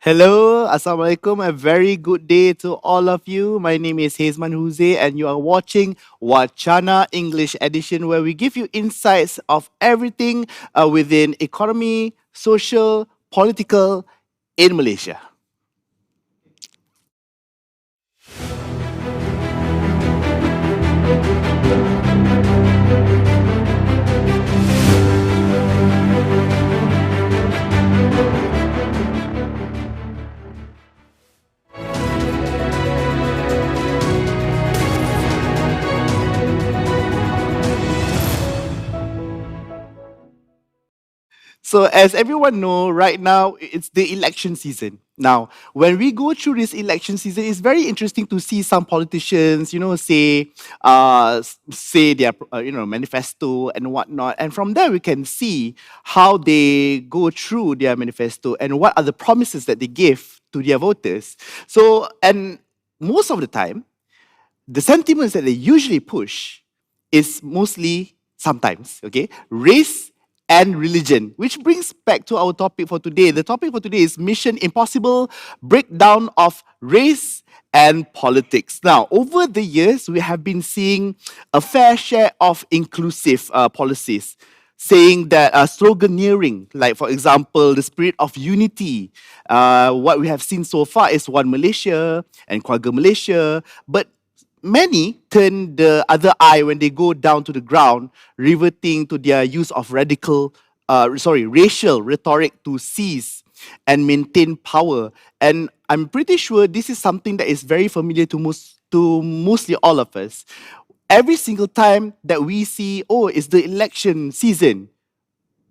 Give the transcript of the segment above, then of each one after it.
Hello, Assalamualaikum. A very good day to all of you. My name is Hezman Huze, and you are watching WACANA English Edition, where we give you insights of everything within economy, social, political in Malaysia. So, as everyone know, right now it's the election season. Now, when we go through this election season, it's very interesting to see some politicians, say their, manifesto and whatnot, and from there we can see how they go through their manifesto and what are the promises that they give to their voters. So, and most of the time, the sentiments that they usually push is mostly sometimes, okay, race and religion, which brings back to our topic for today. The topic for today is Mission Impossible Breakdown of Race and Politics. Now, over the years, we have been seeing a fair share of inclusive policies saying that sloganeering, like for example, the spirit of unity. What we have seen so far is One Malaysia and Keluarga Malaysia, but many turn the other eye when they go down to the ground, reverting to their use of racial rhetoric to seize and maintain power. And I'm pretty sure this is something that is very familiar to mostly all of us. Every single time that we see, oh, it's the election season,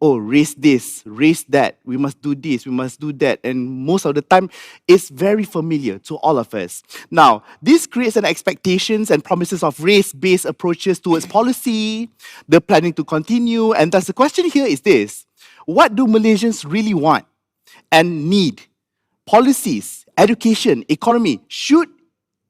oh, raise this, raise that, we must do this, we must do that. And most of the time, it's very familiar to all of us. Now, this creates an expectations and promises of race-based approaches towards policy, the planning to continue. And thus the question here is this: what do Malaysians really want and need? Policies, education, economy, should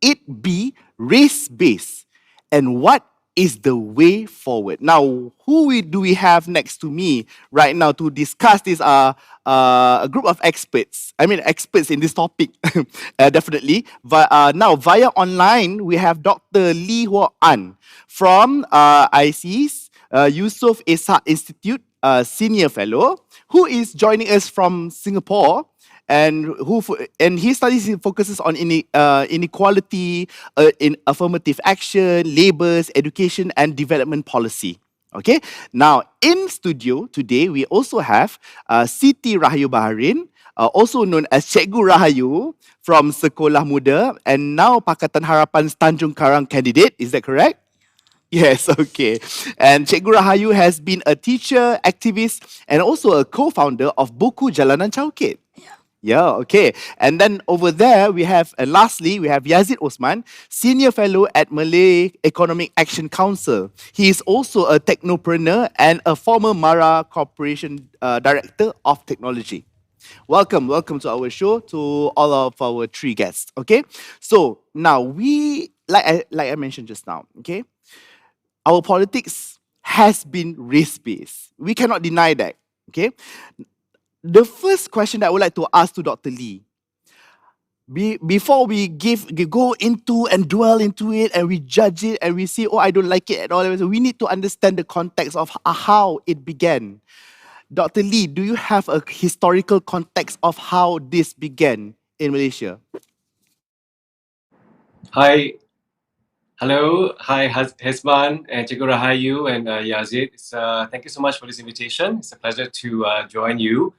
it be race-based? And what is the way forward? Now, do we have next to me right now to discuss this? A group of experts. I mean, experts in this topic, definitely. Now, via online, we have Dr. Lee Hua An from IC's Yusof Esa Institute, Senior Fellow, who is joining us from Singapore, and his studies focuses on inequality, in affirmative action, labors, education, and development policy. Okay. Now in studio today we also have Siti Rahayu Baharin, also known as Cikgu Rahayu from Sekolah Muda, and now Pakatan Harapan's Tanjung Karang candidate. Is that correct? Yes, okay. And Cikgu Rahayu has been a teacher, activist, and also a co-founder of Buku Jalanan Caukit. Yeah, okay. And then over there, we have, lastly, we have Yazid Osman, Senior Fellow at Malay Economic Action Council. He is also a technopreneur and a former Mara Corporation Director of Technology. Welcome to our show, to all of our three guests, okay? So now like I mentioned just now, okay? Our politics has been race-based. We cannot deny that, okay? The first question that I would like to ask to Dr. Lee, before we go into and dwell into it and we judge it and we say, oh, I don't like it at all, we need to understand the context of how it began. Dr. Lee, do you have a historical context of how this began in Malaysia? Hi, hello, hi Hesban and Cikgu Rahayu and Yazid. Thank you so much for this invitation. It's a pleasure to join you.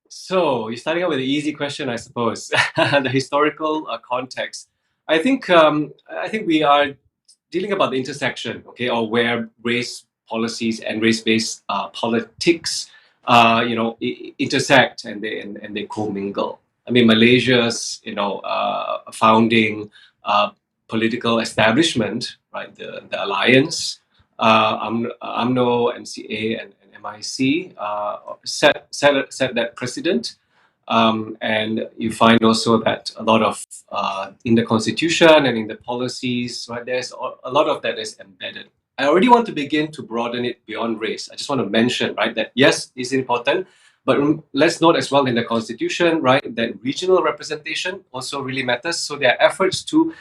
So you're starting out with an easy question, I suppose. The historical context. I think we are dealing about the intersection, okay, or where race policies and race-based politics, intersect and they commingle. I mean, Malaysia's founding political establishment, right? The alliance, UMNO, MCA, and MIC set that precedent. And you find also that a lot of in the constitution and in the policies, right, there's a lot of that is embedded. I already want to begin to broaden it beyond race. I just want to mention, right, that yes, it's important, But let's note as well in the constitution, right, that regional representation also really matters. So there are efforts to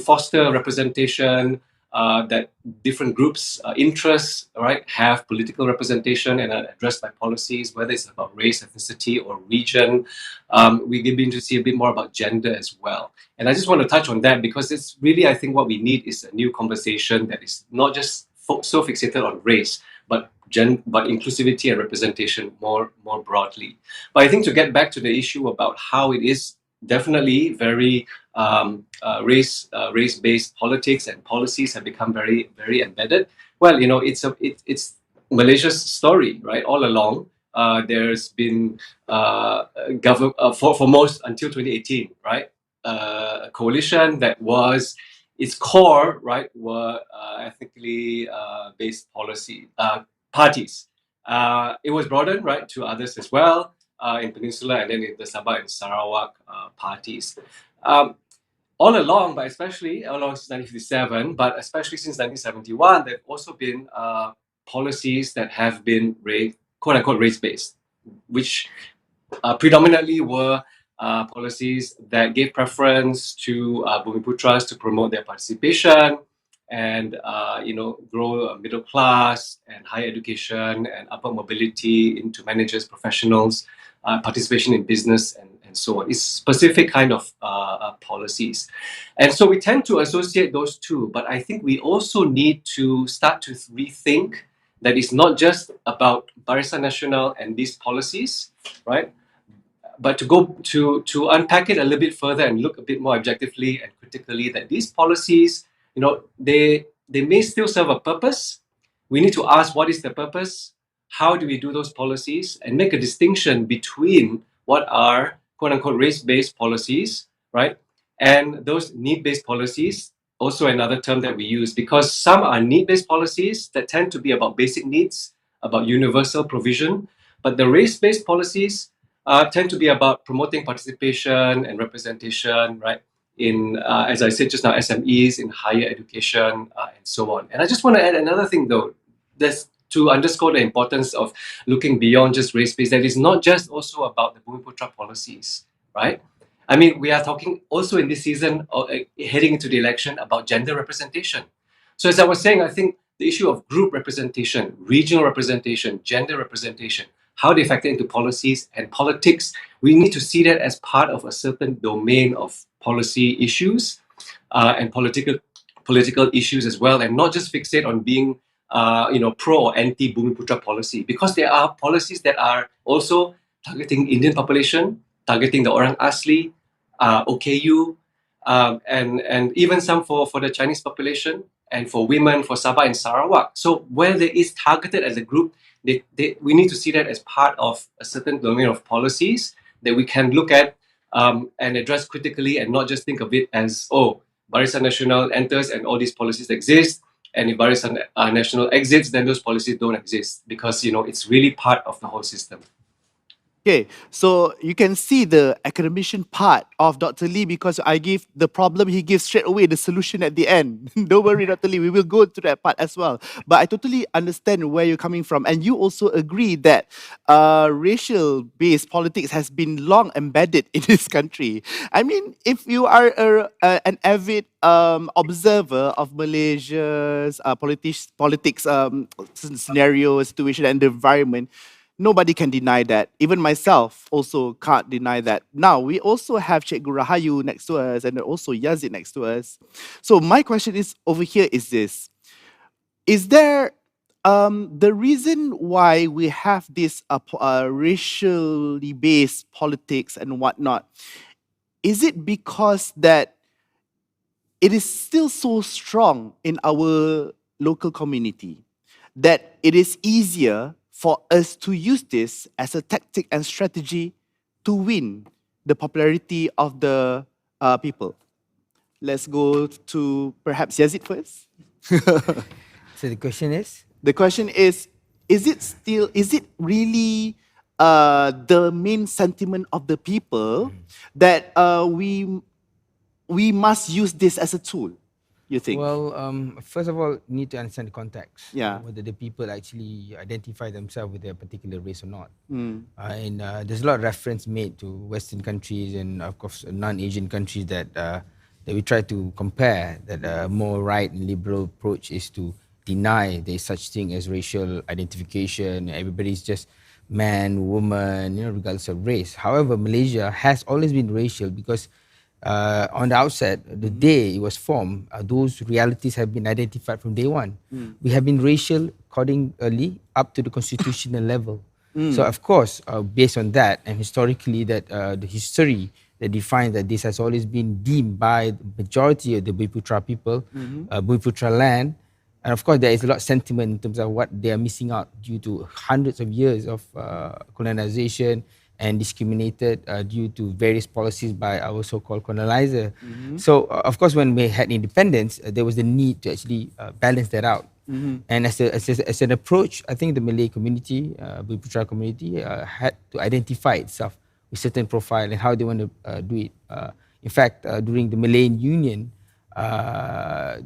foster representation, that different groups, interests, right, have political representation and are addressed by policies, whether it's about race, ethnicity, or region. We begin to see a bit more about gender as well. And I just want to touch on that because it's really, I think, what we need is a new conversation that is not just so fixated on race, but but inclusivity and representation more broadly. But I think to get back to the issue about how it is definitely very race based politics and policies have become very embedded. Well, it's Malaysia's story, right? All along, there's been government for most until 2018, right? A coalition that was its core, right, were ethnically based policy parties. It was broadened, right, to others as well in Peninsula and then in the Sabah and Sarawak parties. Um, all along, but especially all along since 1957, but especially since 1971, there have also been policies that have been quote unquote race based, which predominantly were policies that gave preference to Bumiputras to promote their participation and grow a middle class and higher education and upper mobility into managers, professionals, participation in business and so on. It's specific kind of policies. And so we tend to associate those two, but I think we also need to start to rethink that it's not just about Barisan Nasional and these policies, right? But to go to unpack it a little bit further and look a bit more objectively and critically, that these policies, they may still serve a purpose. We need to ask what is the purpose, how do we do those policies, and make a distinction between what are quote unquote race-based policies, right, and those need-based policies. Also another term that we use, because some are need-based policies that tend to be about basic needs, about universal provision, but the race-based policies tend to be about promoting participation and representation, right? In, as I said just now, SMEs, in higher education, and so on. And I just want to add another thing, though, that's to underscore the importance of looking beyond just race-based. That is not just also about the Bumiputra policies, right? I mean, we are talking also in this season, heading into the election, about gender representation. So as I was saying, I think the issue of group representation, regional representation, gender representation, how they factor into policies and politics, we need to see that as part of a certain domain of policy issues and political issues as well, and not just fixate on being pro or anti Bumiputra policy, because there are policies that are also targeting Indian population, targeting the Orang Asli, OKU, and even some for the Chinese population and for women, for Sabah and Sarawak. So where there is targeted as a group, we need to see that as part of a certain domain of policies that we can look at and address critically, and not just think of it as, oh, Barisan Nasional enters and all these policies exist, and if Barisan Nasional exits, then those policies don't exist, because it's really part of the whole system. Okay, so you can see the academician part of Dr. Lee, because I give the problem, he gives straight away the solution at the end. Don't worry, Dr. Lee, we will go to that part as well. But I totally understand where you're coming from. And you also agree that racial-based politics has been long embedded in this country. I mean, if you are an avid observer of Malaysia's politics scenario, situation, and the environment, nobody can deny that. Even myself also can't deny that. Now, we also have Cikgu Rahayu next to us and also Yazid next to us. So my question is over here is this. Is there the reason why we have this racially based politics and whatnot, is it because that it is still so strong in our local community that it is easier for us to use this as a tactic and strategy to win the popularity of the people? Let's go to perhaps Yazid first. So the question is? The question is it really the main sentiment of the people that we must use this as a tool? you think? Well, first of all, you need to understand the context, Yeah. whether the people actually identify themselves with their particular race or not. Mm. And there's a lot of reference made to Western countries and, of course, non-Asian countries that we try to compare. That a more right and liberal approach is to deny there's such thing as racial identification. Everybody's just man, woman, regardless of race. However, Malaysia has always been racial because on the outset, the day it was formed, those realities have been identified from day one. We have been racial accordingly up to the constitutional level. So, of course, based on that and historically, that the history that defines that this has always been deemed by the majority of the Bumiputera people, Bumiputera land. And of course, there is a lot of sentiment in terms of what they are missing out due to hundreds of years of colonization and discriminated due to various policies by our so-called colonizer. So, of course, when we had independence, there was the need to actually balance that out. And as an approach, I think the Malay community, Bumiputera community, had to identify itself with certain profile and how they want to do it. In fact, during the Malayan Union,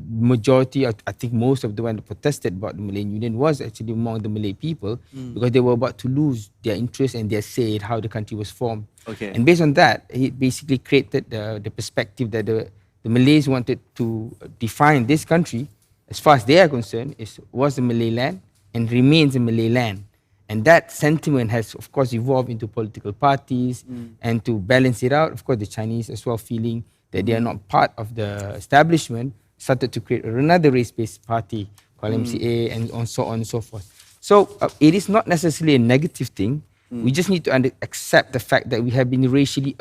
majority, I think most of the one that protested about the Malayan Union was actually among the Malay people because they were about to lose their interest and their say in how the country was formed. Okay. And based on that, it basically created the perspective that the Malays wanted to define this country, as far as they are concerned, was a Malay land and remains a Malay land. And that sentiment has, of course, evolved into political parties. And to balance it out, of course, the Chinese as well feeling that they are not part of the establishment, started to create another race-based party called MCA and so on and so forth. So it is not necessarily a negative thing. We just need to accept the fact that we have been racially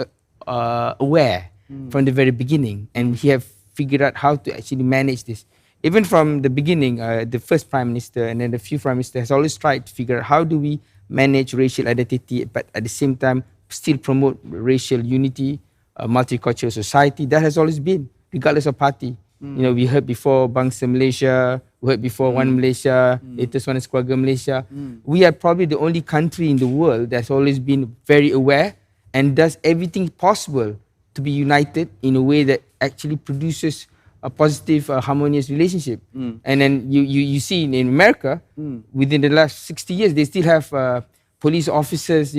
aware from the very beginning, and we have figured out how to actually manage this. Even from the beginning, the first prime minister and then the few prime ministers has always tried to figure out how do we manage racial identity, but at the same time still promote racial unity, a multicultural society. That has always been, regardless of party. We heard before Bangsa Malaysia, we heard before One Malaysia, latest one is Keluarga Malaysia. We are probably the only country in the world that's always been very aware and does everything possible to be united in a way that actually produces a positive, harmonious relationship. And then you see in America, within the last 60 years, they still have police officers,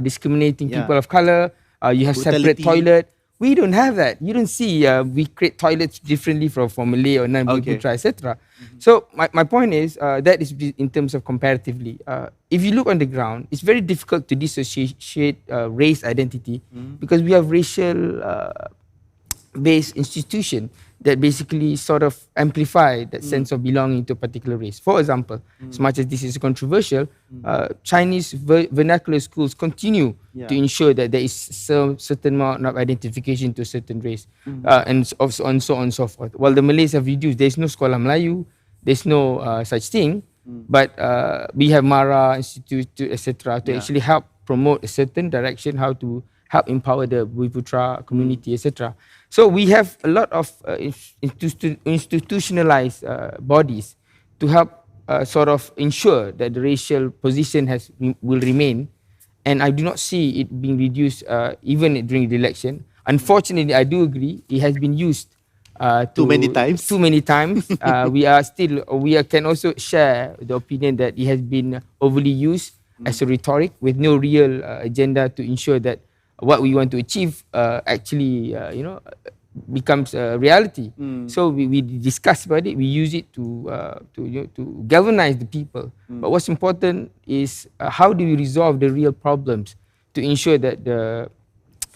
discriminating people of color. You have separate Brutality. toilet. We don't have that. You don't see we create toilets differently for Malay or non-Bumiputera, etc. So my point is that is in terms of comparatively. If you look on the ground, it's very difficult to dissociate race identity because we have racial based institution that basically sort of amplify that sense of belonging to a particular race. For example, as much as this is controversial, Chinese vernacular schools continue to ensure that there is some certain amount of identification to a certain race, and so on and so forth. While the Malays have reduced, there's no Sekolah Melayu, there's no such thing, but we have Mara Institute, etc., to actually help promote a certain direction, how to help empower the Bumiputera community, etc. So we have a lot of institutionalized bodies to help sort of ensure that the racial position will remain, and I do not see it being reduced even during the election. Unfortunately, I do agree it has been used Too many times. Too many times. We can also share the opinion that it has been overly used as a rhetoric with no real agenda to ensure that what we want to achieve actually, becomes a reality. So we discuss about it. We use it to galvanize the people. But what's important is how do we resolve the real problems to ensure that the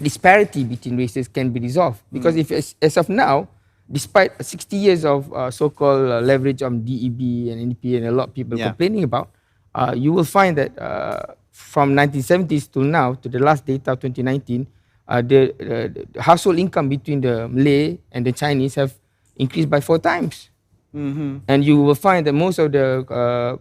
disparity between races can be resolved? Because if as of now, despite 60 years of so-called leverage on DEB and NDP and a lot of people complaining about, you will find that from 1970s to now, to the last data of 2019, the household income between the Malay and the Chinese have increased by 4 times. And you will find that most of the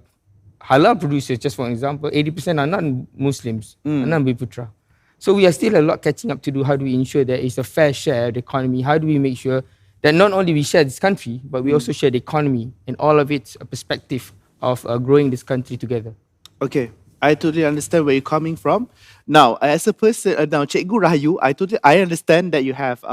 halal producers, just for example, 80% are not Muslims, are not Bumiputera. So we are still a lot catching up to do. How do we ensure there is a fair share of the economy? How do we make sure that not only we share this country, but we also share the economy and all of its perspective of growing this country together? Okay, I totally understand where you're coming from. Now, as a person, now Cikgu Rahayu, I understand that you have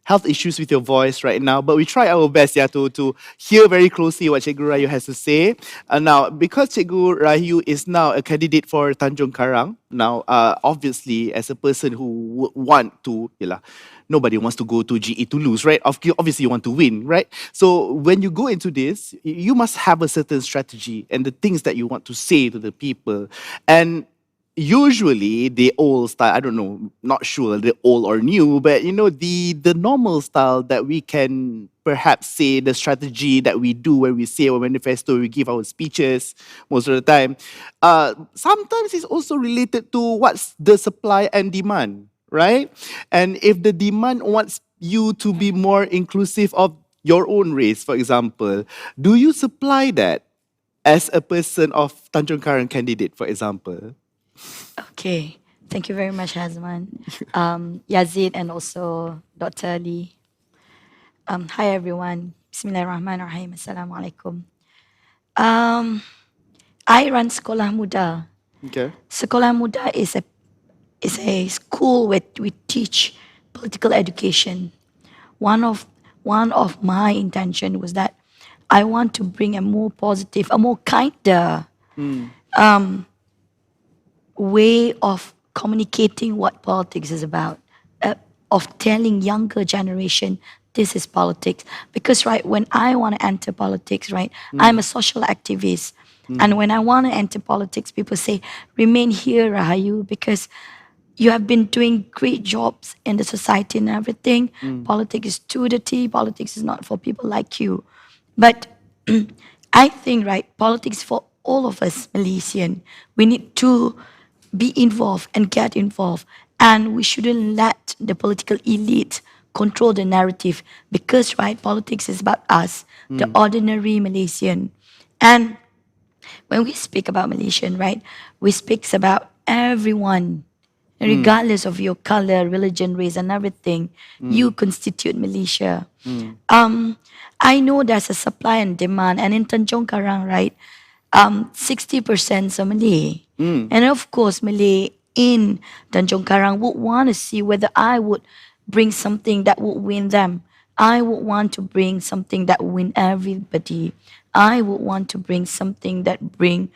health issues with your voice right now, but we try our best, yeah, to hear very closely what Cikgu Rahayu has to say. Now, because Cikgu Rahayu is now a candidate for Tanjung Karang, now, obviously, as a person who would want to, yalah, nobody wants to go to GE to lose, right? Obviously, you want to win, right? So when you go into this, you must have a certain strategy and the things that you want to say to the people. And usually the old style, I don't know, not sure the old or new, but you know, the normal style that we can perhaps say, the strategy that we do when we say our manifesto, we give our speeches most of the time, sometimes it's also related to what's the supply and demand, right? And if the demand wants you to be more inclusive of your own race, for example, do you supply that as a person of Tanjung Karang candidate, for example? Okay. Thank you very much, Hazman. Yazid and also Dr. Lee. Hi, everyone. Bismillahirrahmanirrahim. Assalamualaikum. I run Sekolah Muda. Okay. Sekolah Muda is a school where we teach political education. One of my intention was that I want to bring a more positive, a more kinder way of communicating what politics is about, of telling younger generation this is politics. Because right, when I want to enter politics, right, I'm a social activist. And when I want to enter politics, people say, remain here, Rahayu, because you have been doing great jobs in the society and everything. Politics is too dirty. Politics is not for people like you. But I think, right, politics for all of us Malaysian. We need to be involved and get involved. And we shouldn't let the political elite control the narrative because, right, politics is about us, the ordinary Malaysian. And when we speak about Malaysian, right, we speak about everyone, regardless of your color, religion, race, and everything. You constitute Malaysia. I know there's a supply and demand, and in Tanjung Karang, right, 60% are Malay. And of course, Malay in Tanjung Karang would want to see whether I would bring something that would win them. I would want to bring something that win everybody. I would want to bring something that bring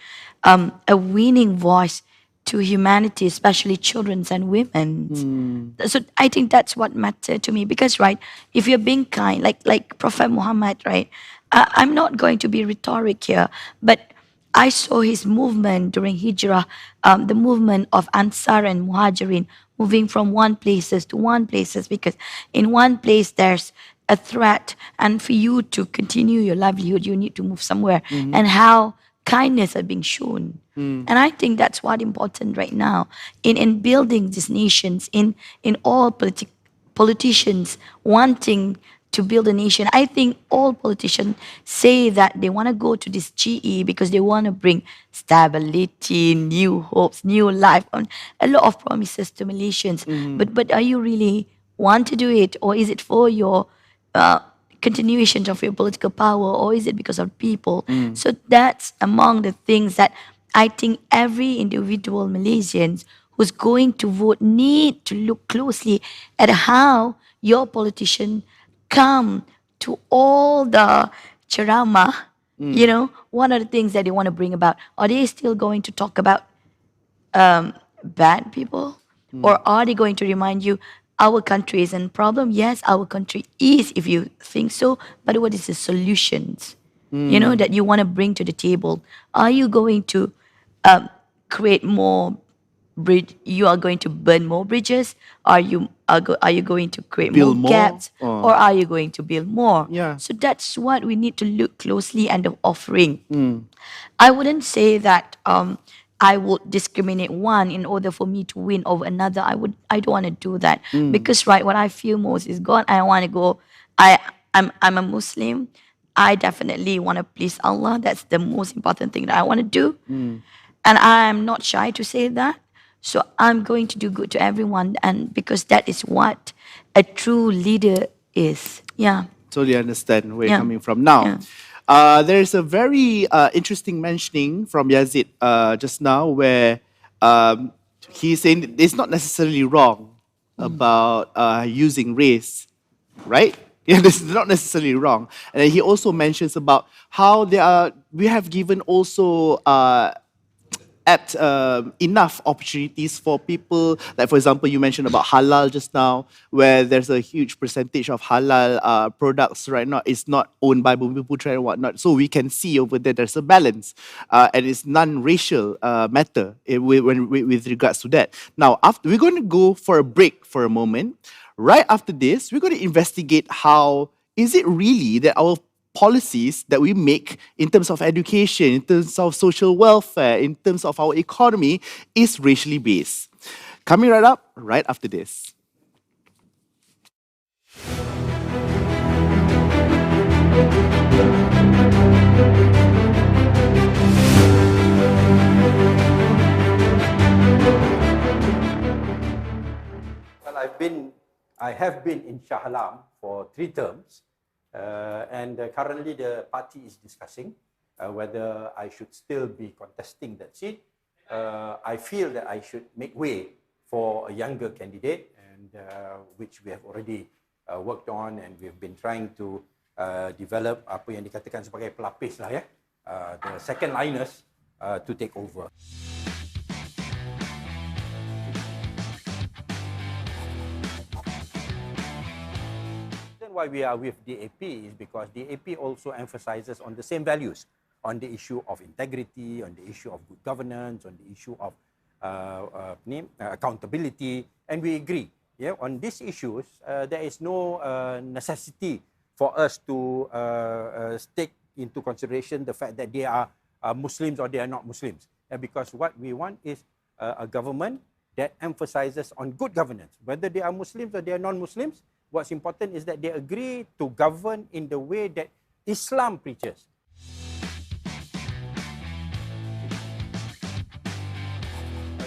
a winning voice to humanity, especially children's and women. So I think that's what mattered to me because, right, if you're being kind, like Prophet Muhammad, right, I'm not going to be rhetoric here, but I saw his movement during Hijrah, the movement of Ansar and Muhajirin, moving from one places to one places because in one place there's a threat, and for you to continue your livelihood, you need to move somewhere. And how kindness are being shown. And I think that's what important right now in building these nations, in all politicians wanting to build a nation. I think all politicians say that they want to go to this GE because they want to bring stability, new hopes, new life, and a lot of promises to Malaysians. But are you really want to do it, or is it for your continuation of your political power, or is it because of people? So that's among the things that I think every individual Malaysians who's going to vote need to look closely at how your politician come to all the ceramah. You know, what are the things that they want to bring about? Are they still going to talk about bad people? Or are they going to remind you our country is in problem? Yes, our country is, if you think so, but what is the solutions, you know, that you want to bring to the table? Are you going to create more bridge? You are going to burn more bridges? Are you going to create Build more more? gaps? Oh. Or are you going to build more? Yeah. So that's what we need to look closely and the offering. I wouldn't say that I would discriminate one in order for me to win over another. I don't want to do that because, right, what I feel most is God. I want to go. I'm a Muslim. I definitely want to please Allah. That's the most important thing that I want to do, and I'm not shy to say that. So I'm going to do good to everyone, and because that is what a true leader is. Yeah. Totally understand where you're Yeah. coming from. Now, Yeah. there's a very interesting mentioning from Yazid just now where he's saying it's not necessarily wrong about using race right? Yeah, this is not necessarily wrong. And then he also mentions about how we have given also at enough opportunities for people. Like, for example, you mentioned about halal just now, where there's a huge percentage of halal products right now. It's not owned by Bumi Putra and whatnot. So we can see over there there's a balance, and it's non-racial matter with regards to that. Now, after we're going to go for a break for a moment. Right after this, we're going to investigate how is it really that our policies that we make in terms of education, in terms of social welfare, in terms of our economy is racially based. Coming right up, right after this. Well, I have been in Shah Alam for 3 terms, and currently the party is discussing whether I should still be contesting that seat. I feel that I should make way for a younger candidate, and which we have already worked on, and we've been trying to develop apa yang dikatakan sebagai pelapis lah ya, the second liners to take over. Why we are with DAP is because DAP also emphasizes on the same values, on the issue of integrity, on the issue of good governance, on the issue of accountability, and we agree. Yeah, on these issues, there is no necessity for us to take into consideration the fact that they are Muslims or they are not Muslims, because what we want is a government that emphasizes on good governance, whether they are Muslims or they are non-Muslims. What's important is that they agree to govern in the way that Islam preaches.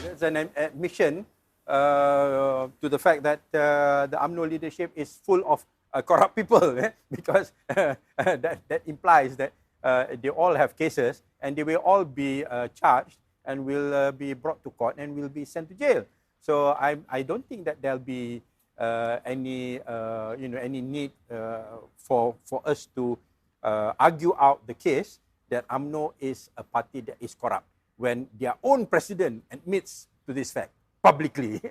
There's an admission to the fact that the UMNO leadership is full of corrupt people, because that implies that they all have cases and they will all be charged and will be brought to court and will be sent to jail. So I don't think that there'll be any need for us to argue out the case that UMNO is a party that is corrupt when their own president admits to this fact publicly.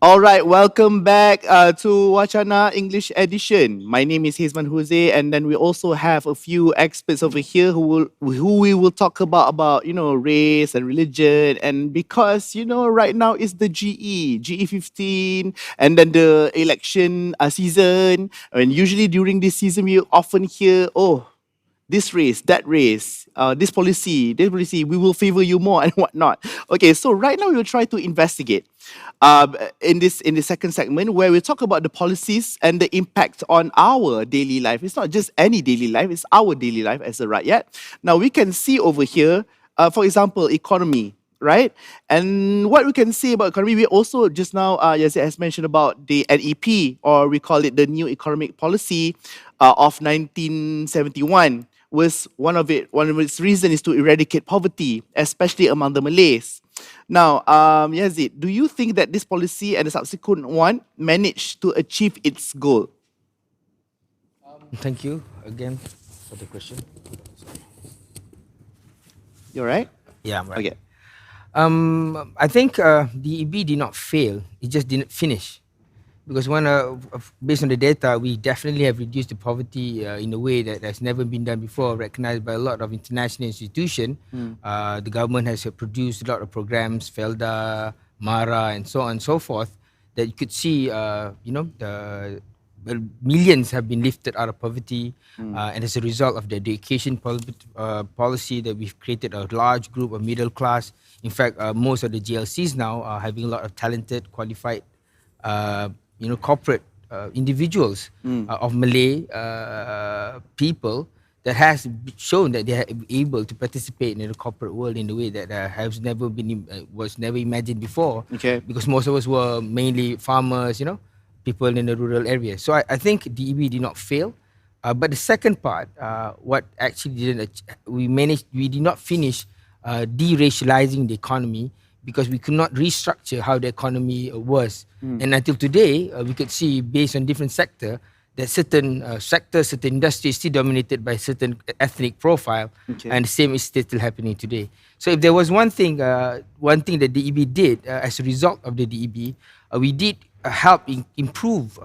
All right, welcome back to WACANA English edition. My name is Hizman Jose, and then we also have a few experts over here who we will talk about race and religion, and because right now is the GE 15, and then the election season, and usually during this season we often hear this race, that race, this policy, we will favor you more and whatnot. Okay, so right now we will try to investigate in the second segment where we talk about the policies and the impact on our daily life. It's not just any daily life, it's our daily life as a rakyat. Now we can see over here, for example, economy, right? And what we can say about economy, we also just now, Yazid has mentioned about the NEP, or we call it the New Economic Policy of 1971. Was one of its reasons is to eradicate poverty, especially among the Malays. Now, Yazid, do you think that this policy and the subsequent one managed to achieve its goal? Thank you again for the question. You're right? Yeah, I'm right. Okay. I think the EB did not fail. It just didn't finish. Because based on the data, we definitely have reduced the poverty in a way that has never been done before, recognized by a lot of international institutions. The government has produced a lot of programs, FELDA, MARA, and so on and so forth, that you could see, millions have been lifted out of poverty. And as a result of the education policy that we've created a large group of middle class. In fact, most of the GLCs now are having a lot of talented, qualified corporate individuals of Malay people that has shown that they are able to participate in the corporate world in a way that was never imagined before. Okay. Because most of us were mainly farmers, people in the rural areas. So I think DEB did not fail. But the second part, what actually we did not finish deracializing the economy because we could not restructure how the economy was. And until today, we could see based on different sector that certain sectors, certain industries still dominated by certain ethnic profile, Okay. and the same is still happening today. So if there was one thing that DEB did as a result of the DEB, we did help improve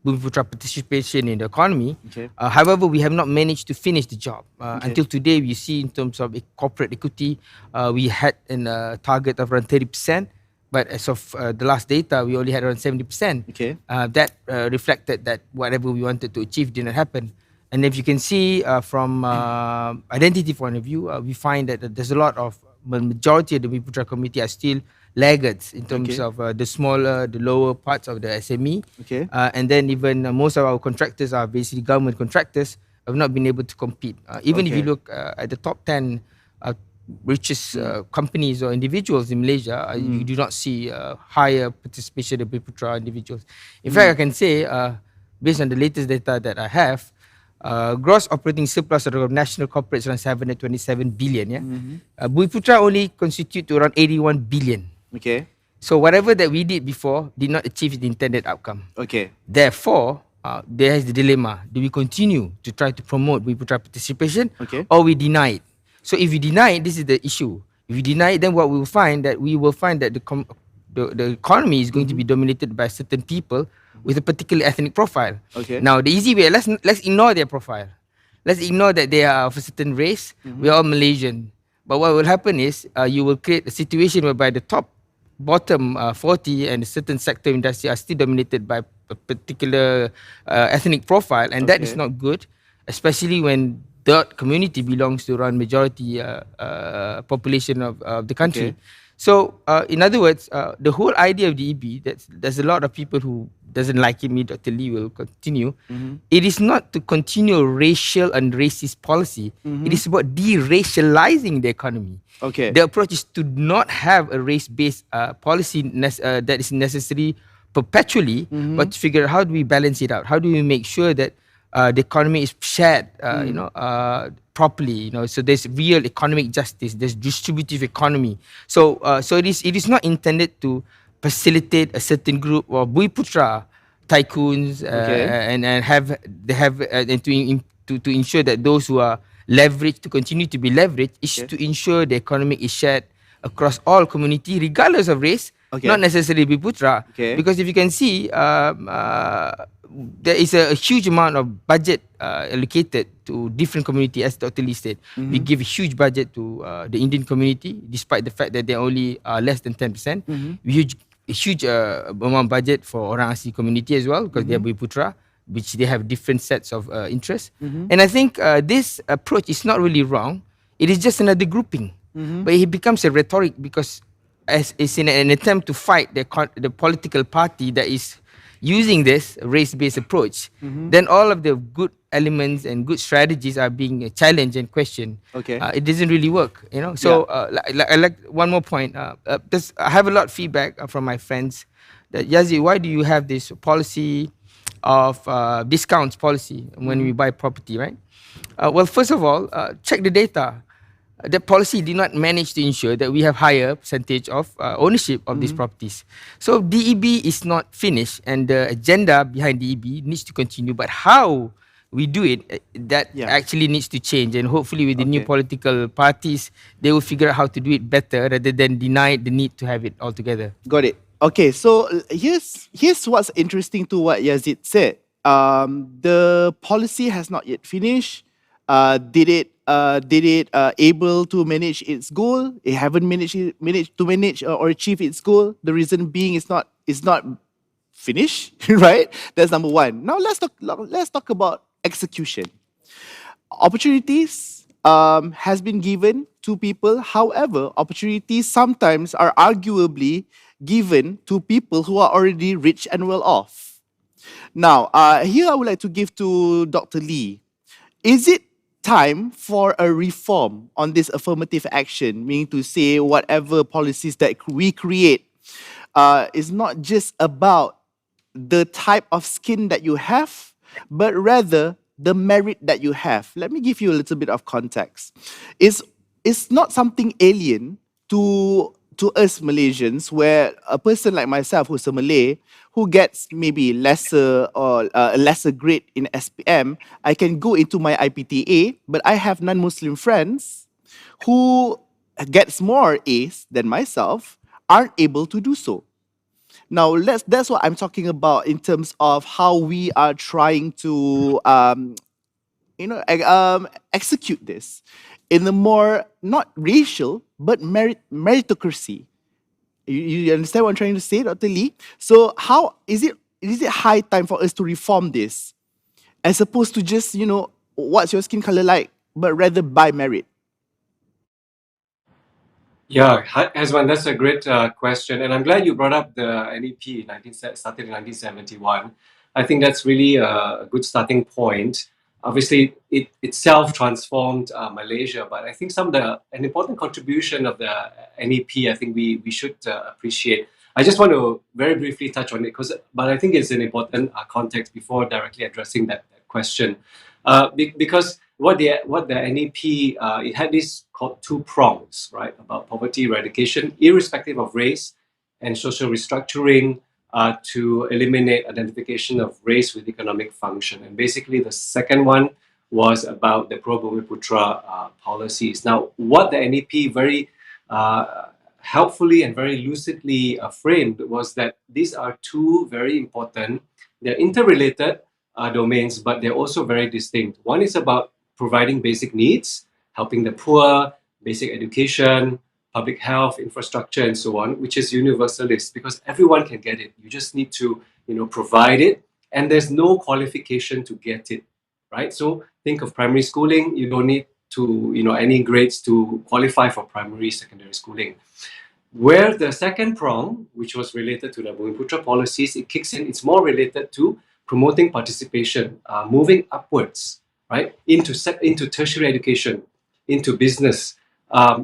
Bumiputra participation in the economy. Okay. However, we have not managed to finish the job. Okay. Until today, we see in terms of corporate equity, we had a target of around 30%. But as of the last data, we only had around 70%. Okay. That reflected that whatever we wanted to achieve didn't happen. And if you can see from identity point of view, we find that there's a lot of majority of the Bumiputra community are still laggards in terms Okay. of the lower parts of the SME. Okay. And then even most of our contractors are basically government contractors, have not been able to compete. Even if you Okay. look at the top 10 richest companies or individuals in Malaysia, you do not see higher participation of Bumiputra individuals. In fact, I can say, based on the latest data that I have, gross operating surplus of the national corporates around 727 billion. Yeah, Bumiputra only constitute to around 81 billion. Okay. So whatever that we did before did not achieve the intended outcome. Okay. Therefore, there is the dilemma: do we continue to try to promote Bumiputra participation, Okay. or we deny it? So if we deny it, this is the issue. If we deny it, then what we will find that the economy is going to be dominated by certain people with a particular ethnic profile. Okay. Now, the easy way, let's ignore their profile. Let's ignore that they are of a certain race. We are all Malaysian. But what will happen is you will create a situation whereby the bottom 40 and a certain sector industry are still dominated by a particular ethnic profile, and that is Okay. not good, especially when that community belongs to around majority population of the country. Okay. So, in other words, the whole idea of DEB, there's a lot of people who doesn't like it. Me, Dr. Lee will continue. It is not to continue racial and racist policy. It is about deracializing the economy. Okay. The approach is to not have a race-based policy that is necessary perpetually, but to figure out how do we balance it out? How do we make sure that the economy is shared, properly? So there's real economic justice. There's distributive economy. So it is not intended to facilitate a certain group of Bumiputra tycoons Okay. and to ensure that those who are leveraged to continue to be leveraged is Okay. to ensure the economy is shared across all community regardless of race, Okay. not necessarily Bumiputra. Okay. Because if you can see, there is a huge amount of budget allocated to different community, as Dr. Lee said. We give a huge budget to the Indian community, despite the fact that they're only less than 10%. We huge amount budget for orang asli community as well, because they are Bumiputra, which they have different sets of interests. And I think this approach is not really wrong. It is just another grouping. But it becomes a rhetoric because as it's in an attempt to fight the political party that is using this race-based approach, then all of the good elements and good strategies are being challenged and questioned. Okay. It doesn't really work, So I like one more point. I have a lot of feedback from my friends that, Yazid, why do you have this policy of discounts policy when we buy property, right? Well, first of all, check the data. That policy did not manage to ensure that we have higher percentage of ownership of these properties. So DEB is not finished, and the agenda behind DEB needs to continue. But how we do it, that Yeah. actually needs to change. And hopefully with the new Okay. political parties, they will figure out how to do it better rather than deny the need to have it altogether. Got it. Okay, so here's what's interesting to what Yazid said. The policy has not yet finished. Did it able to manage its goal? It haven't managed to manage or achieve its goal. The reason being it's not finished, right? That's number one. Now let's talk about execution. Opportunities has been given to people. However, opportunities sometimes are arguably given to people who are already rich and well off. Now, here I would like to give to Dr. Lee. Is it time for a reform on this affirmative action, meaning to say whatever policies that we create is not just about the type of skin that you have, but rather the merit that you have. Let me give you a little bit of context. It's not something alien to us Malaysians, where a person like myself who's a Malay who gets maybe lesser or a lesser grade in SPM, I can go into my IPTA, but I have non-Muslim friends who gets more A's than myself aren't able to do so. Now, that's what I'm talking about in terms of how we are trying to, execute this in a more not racial but meritocracy. You understand what I'm trying to say, Dr. Lee? So, how is it high time for us to reform this, as opposed to just what's your skin color like, but rather by merit? Yeah, Hazwan, that's a great question. And I'm glad you brought up the NEP started in 1971. I think that's really a good starting point. Obviously, it itself transformed Malaysia, but I think an important contribution of the NEP, I think we should appreciate. I just want to very briefly touch on it, but I think it's an important context before directly addressing that question. Because what the NEP it had this called two prongs, right, about poverty eradication, irrespective of race, and social restructuring to eliminate identification of race with economic function. And basically, the second one was about the pro Bumiputra policies. Now, what the NEP very helpfully and very lucidly framed was that these are two very important, they're interrelated domains, but they're also very distinct. One is about providing basic needs, helping the poor, basic education, public health, infrastructure, and so on, which is universalist because everyone can get it. You just need to, provide it, and there's no qualification to get it, right? So think of primary schooling. You don't need to, any grades to qualify for primary, secondary schooling. Where the second prong, which was related to the Bumiputra policies, it kicks in. It's more related to promoting participation, moving upwards, right, into tertiary education, into business,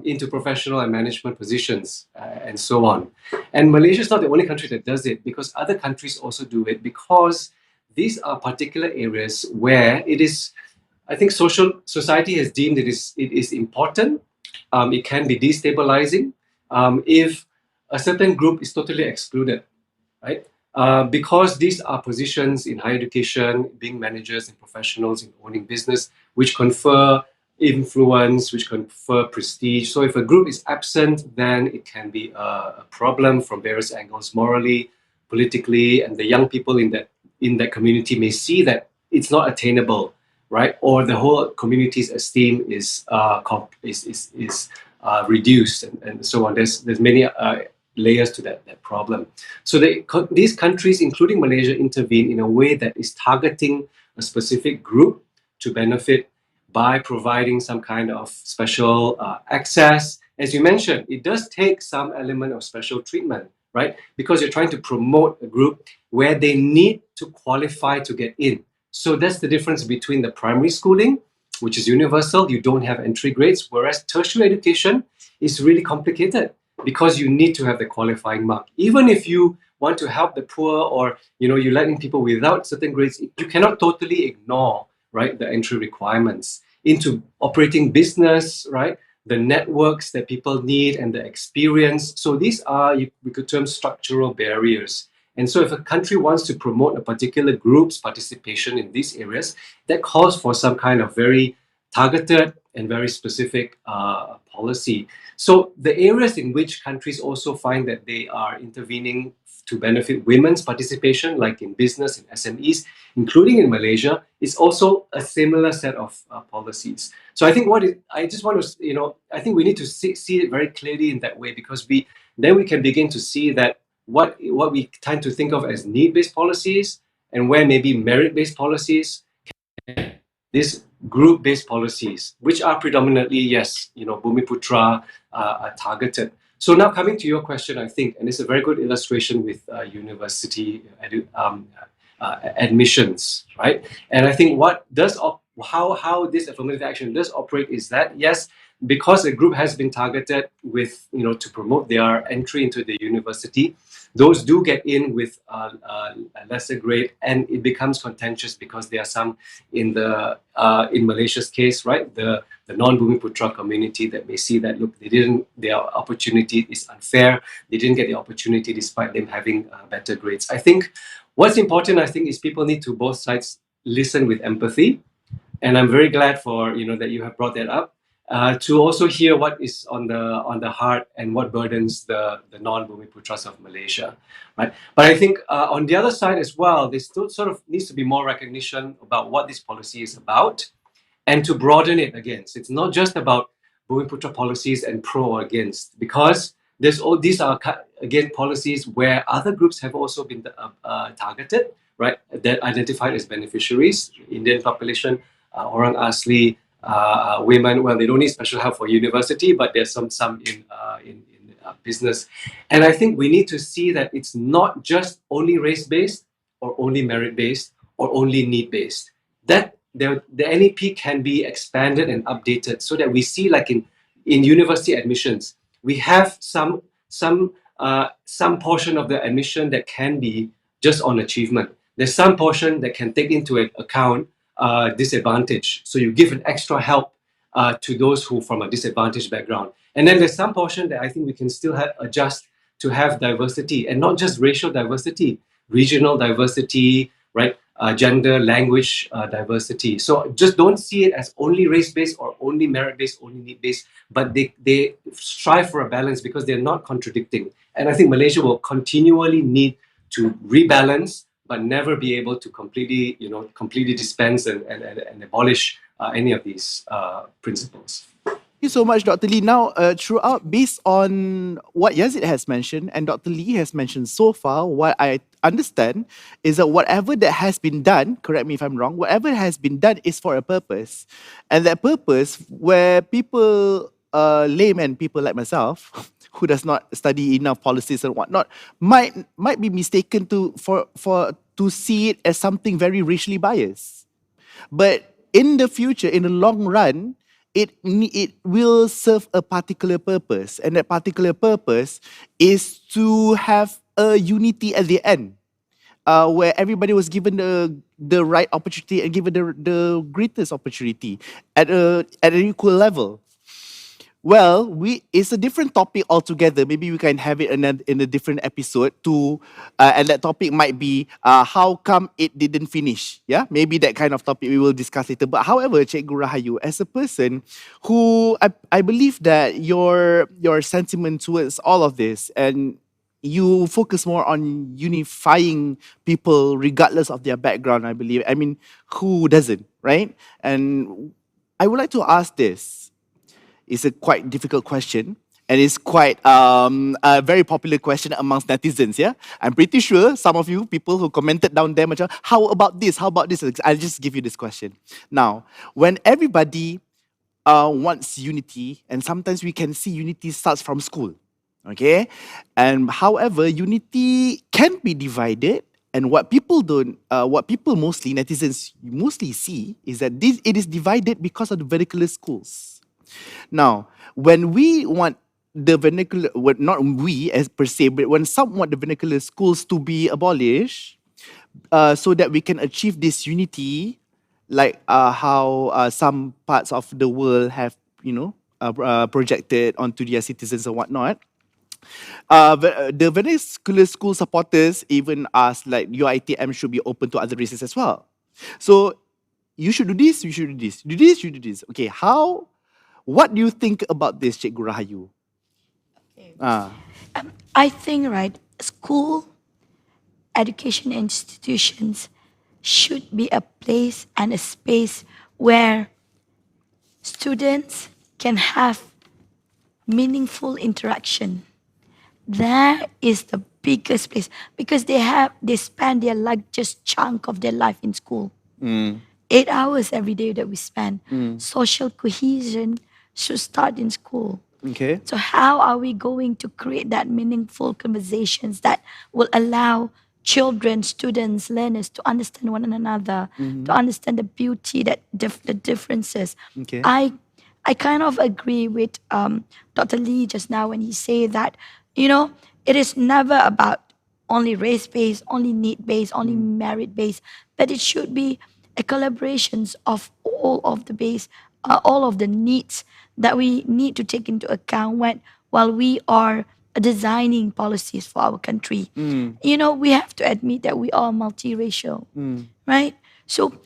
into professional and management positions, and so on. And Malaysia is not the only country that does it, because other countries also do it, because these are particular areas where it is, I think, society has deemed it is important. It can be destabilizing if a certain group is totally excluded, right? Because these are positions in higher education, being managers and professionals in owning business, which confer influence, which confer prestige. So if a group is absent, then it can be a problem from various angles, morally, politically, and the young people in that community may see that it's not attainable, right? Or the whole community's esteem is reduced, and so on. There's many layers to that problem. So these countries, including Malaysia, intervene in a way that is targeting a specific group to benefit by providing some kind of special access. As you mentioned, it does take some element of special treatment, right? Because you're trying to promote a group where they need to qualify to get in. So that's the difference between the primary schooling, which is universal. You don't have entry grades, whereas tertiary education is really complicated because you need to have the qualifying mark. Even if you want to help the poor, or you're letting people without certain grades, you cannot totally ignore, right, the entry requirements into operating business, right, the networks that people need and the experience. So these are, we could term, structural barriers. And so if a country wants to promote a particular group's participation in these areas, that calls for some kind of very targeted and very specific policy. So the areas in which countries also find that they are intervening to benefit women's participation, like in business and SMEs, including in Malaysia, is also a similar set of policies. So I think I just want to, I think we need to see it very clearly in that way, because then we can begin to see that what we tend to think of as need-based policies, and where maybe merit-based policies, these group-based policies, which are predominantly, yes, Bumiputra are targeted. So now coming to your question, I think, and it's a very good illustration with university admissions, right? And I think how this affirmative action does operate is that, yes, because a group has been targeted with, to promote their entry into the university, those do get in with a lesser grade, and it becomes contentious because there are some in Malaysia's case, right, the non-Bumiputra community that may see that, look, their opportunity is unfair, they didn't get the opportunity despite them having better grades. I think what's important, is people need to both sides listen with empathy, and I'm very glad for that you have brought that up, to also hear what is on the heart and what burdens the non-Bumiputras of Malaysia, right? But I think on the other side as well, there still sort of needs to be more recognition about what this policy is about, and to broaden it against. It's not just about Bumiputra policies and pro or against, because these are again policies where other groups have also been targeted, right? That identified as beneficiaries, Indian population, orang asli, women. Well, they don't need special help for university, but there's some in business, and I think we need to see that it's not just only race based or only merit based or only need based. That the NEP can be expanded and updated so that we see, like in university admissions, we have some portion of the admission that can be just on achievement. There's some portion that can take into account disadvantage. So you give an extra help to those who from a disadvantaged background. And then there's some portion that I think we can still adjust to have diversity, and not just racial diversity, regional diversity, right? Gender, language diversity. So just don't see it as only race-based or only merit-based, only need-based, but they strive for a balance because they're not contradicting. And I think Malaysia will continually need to rebalance, but never be able to completely dispense and abolish any of these principles. Thank you so much, Dr. Lee. Now, throughout, based on what Yazid has mentioned and Dr. Lee has mentioned so far, what I understand is that whatever that has been done, correct me if I'm wrong, whatever has been done is for a purpose. And that purpose, where people, laymen, people like myself, who does not study enough policies and whatnot, might be mistaken to see it as something very racially biased. But in the future, in the long run, it will serve a particular purpose, and that particular purpose is to have a unity at the end, where everybody was given the right opportunity and given the greatest opportunity at an equal level. Well, it's a different topic altogether. Maybe we can have it in a different episode too. And that topic might be how come it didn't finish. Yeah, maybe that kind of topic we will discuss later. But however, Cikgu Rahayu, as a person who I believe that your sentiment towards all of this, and you focus more on unifying people regardless of their background, I believe. I mean, who doesn't, right? And I would like to ask this. It's a quite difficult question, and it's quite a very popular question amongst netizens, yeah? I'm pretty sure some of you, people who commented down there, macam, how about this? How about this? I'll just give you this question. Now, when everybody wants unity, and sometimes we can see unity starts from school, okay? And however, unity can be divided, and what people mostly, netizens mostly see is that it is divided because of the vernacular schools. Now, when we want the vernacular, well, not we as per se, but when some want the vernacular schools to be abolished, so that we can achieve this unity, like how some parts of the world have, projected onto their citizens and whatnot. The vernacular school supporters even ask, like, UiTM should be open to other races as well. So you should do this, you should do this, do this, you do this. Okay, what do you think about this, Cikgu Rahayu? Okay. I think, right, school, education institutions should be a place and a space where students can have meaningful interaction. That is the biggest place, because they spend their largest chunk of their life in school. 8 hours every day that we spend. Social cohesion should start in school. Okay. So how are we going to create that meaningful conversations that will allow children, students, learners to understand one another, to understand the beauty, the differences? Okay. I kind of agree with Dr. Lee just now when he said that, you know, it is never about only race based, only need based, only merit based, but it should be a collaborations of all of the base, all of the needs that we need to take into account while we are designing policies for our country. You know, we have to admit that we are multiracial, right? So,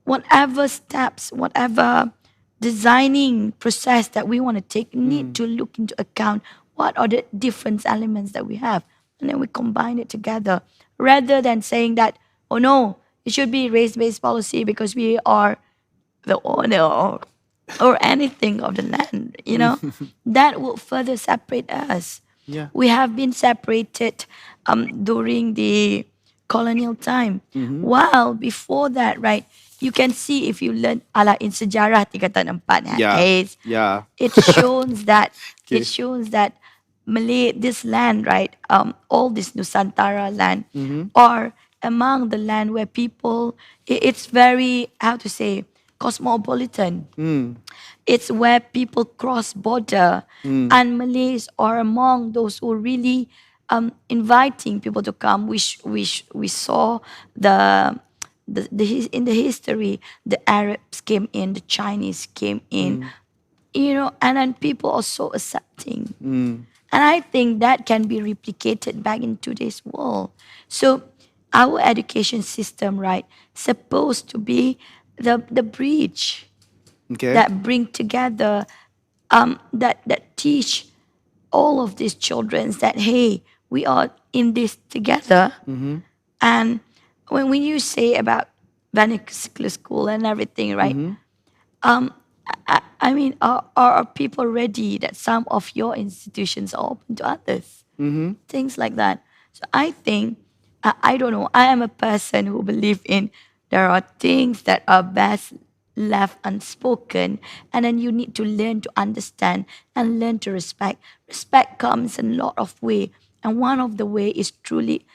whatever steps, whatever designing process that we want to take need to look into account what are the different elements that we have, and then we combine it together rather than saying that, oh no, it should be race-based policy because we are the owner or anything of the land, you know, that will further separate us. Yeah. We have been separated during the colonial time. While before that, right, you can see if you learn ala in sejarah 3 4 Yeah. is Yeah. it shows that Okay. it shows that Malay, this land, right, all this Nusantara land are among the land where people, it's very, how to say, cosmopolitan. It's where people cross border, and Malays are among those who really inviting people to come. We saw in the history, the Arabs came in, the Chinese came in, you know, and then people are so accepting. And I think that can be replicated back in today's world. So our education system, right, supposed to be the bridge Okay. that bring together, that teach all of these children that, hey, we are in this together. And when you say about vernacular school and everything, right? I mean, are people ready that some of your institutions are open to others? Things like that. So I think, I don't know, I am a person who believe in there are things that are best left unspoken, and then you need to learn to understand and learn to respect. Respect comes in a lot of way, and one of the way is truly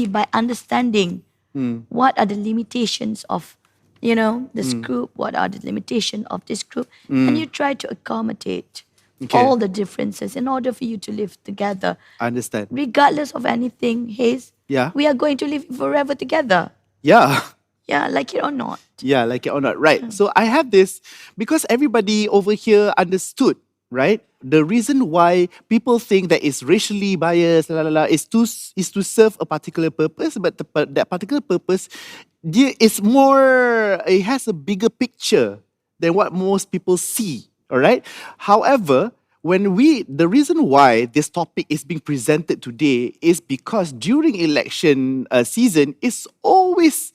by understanding what are the limitations of, you know, this group, what are the limitations of this group, and you try to accommodate Okay. all the differences in order for you to live together I understand. regardless of anything. Hayes, Yeah. we are going to live forever together, Yeah. yeah, like it or not. Yeah, like it or not. Right. So I have this because everybody over here understood, right? The reason why people think that it's racially biased, is to serve a particular purpose, but that particular purpose, is more. It has a bigger picture than what most people see. All right. However, the reason why this topic is being presented today is because during election season, it's always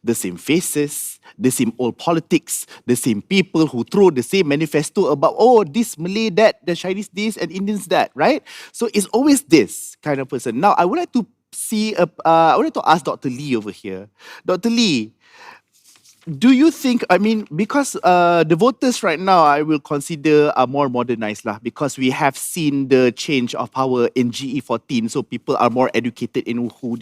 the same faces, the same old politics, the same people who throw the same manifesto about, oh, this Malay that, the Chinese this, and Indians that, right? So it's always this kind of person. Now, I would like to I would like to ask Dr. Lee over here. Dr. Lee, do you think, I mean, because the voters right now, I will consider are more modernized lah, because we have seen the change of power in GE14, so people are more educated in who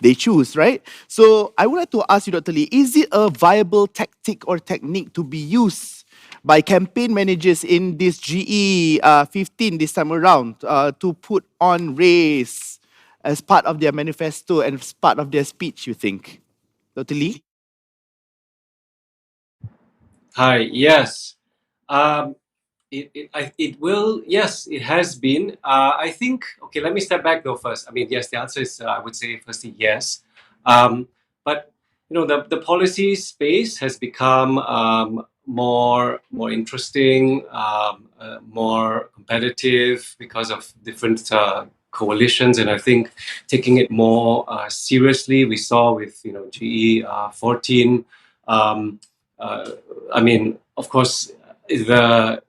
they choose, right? So I would like to ask you, Dr. Lee, is it a viable tactic or technique to be used by campaign managers in this GE15 this time around to put on race as part of their manifesto and as part of their speech, you think? Dr. Lee? Hi, yes. Um, it will, yes, it has been. I think, okay, let me step back though first. I mean, yes, the answer is, I would say, firstly, yes. But, you know, the policy space has become more interesting, more competitive because of different coalitions. And I think taking it more seriously, we saw with, you know, GE14. I mean, of course, the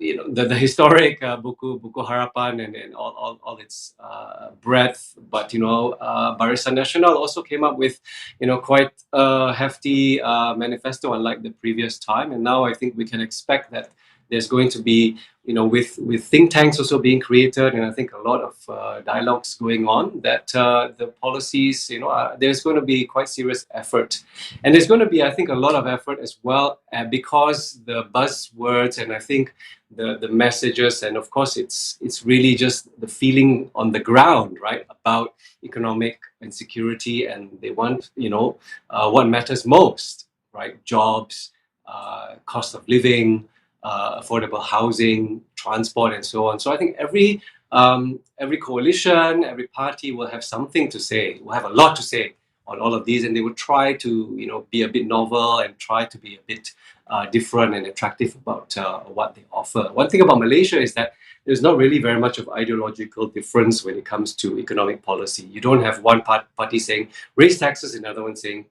historic buku harapan and all its breadth, but you know, Barisan Nasional also came up with, you know, quite a hefty manifesto, unlike the previous time. And now I think we can expect that there's going to be with think tanks also being created, and I think a lot of dialogues going on, that the policies, there's going to be quite serious effort, and there's going to be, I think, a lot of effort as well, because the buzzwords, and I think the messages, and of course it's really just the feeling on the ground, right, about economic insecurity, and they want, what matters most, right, jobs, cost of living, affordable housing, transport, and so on. So I think every coalition, every party will have something to say, will have a lot to say on all of these, and they will try to be a bit novel and try to be a bit different and attractive about what they offer. One thing about Malaysia is that there's not really very much of ideological difference when it comes to economic policy. You don't have one party saying raise taxes, another one saying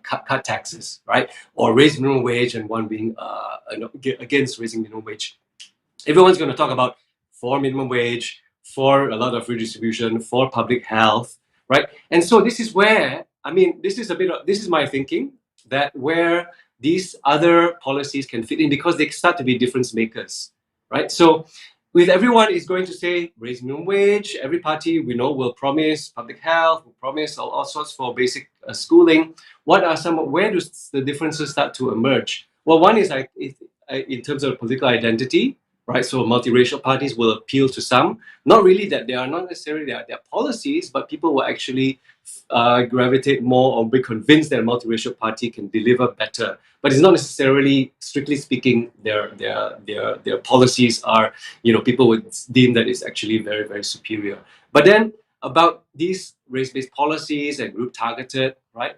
cut taxes, right? Or raise minimum wage, and one being against raising minimum wage. Everyone's going to talk about for minimum wage, for a lot of redistribution, for public health, right? And so this is where, this is my thinking, that where these other policies can fit in, because they start to be difference makers, right? So with everyone is going to say raise minimum wage, every party we know will promise public health, will promise all sorts for basic schooling. Where do the differences start to emerge? Well, one is in terms of political identity, right? So multiracial parties will appeal to some. Not really that they are not necessarily their policies, but people will actually gravitate more or be convinced that a multiracial party can deliver better. But it's not necessarily, strictly speaking, their policies are, people would deem that it's actually very, very superior. But then about these race-based policies and group targeted, right?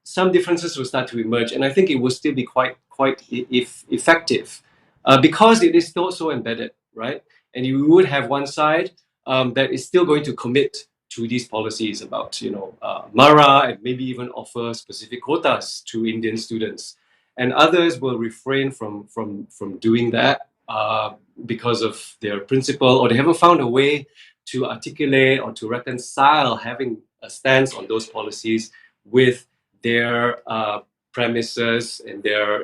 Some differences will start to emerge, and I think it will still be quite effective, because it is still so embedded, right? And you would have one side that is still going to commit to these policies about Mara, and maybe even offer specific quotas to Indian students, and others will refrain from doing that because of their principle, or they haven't found a way to articulate or to reconcile having a stance on those policies with their premises and their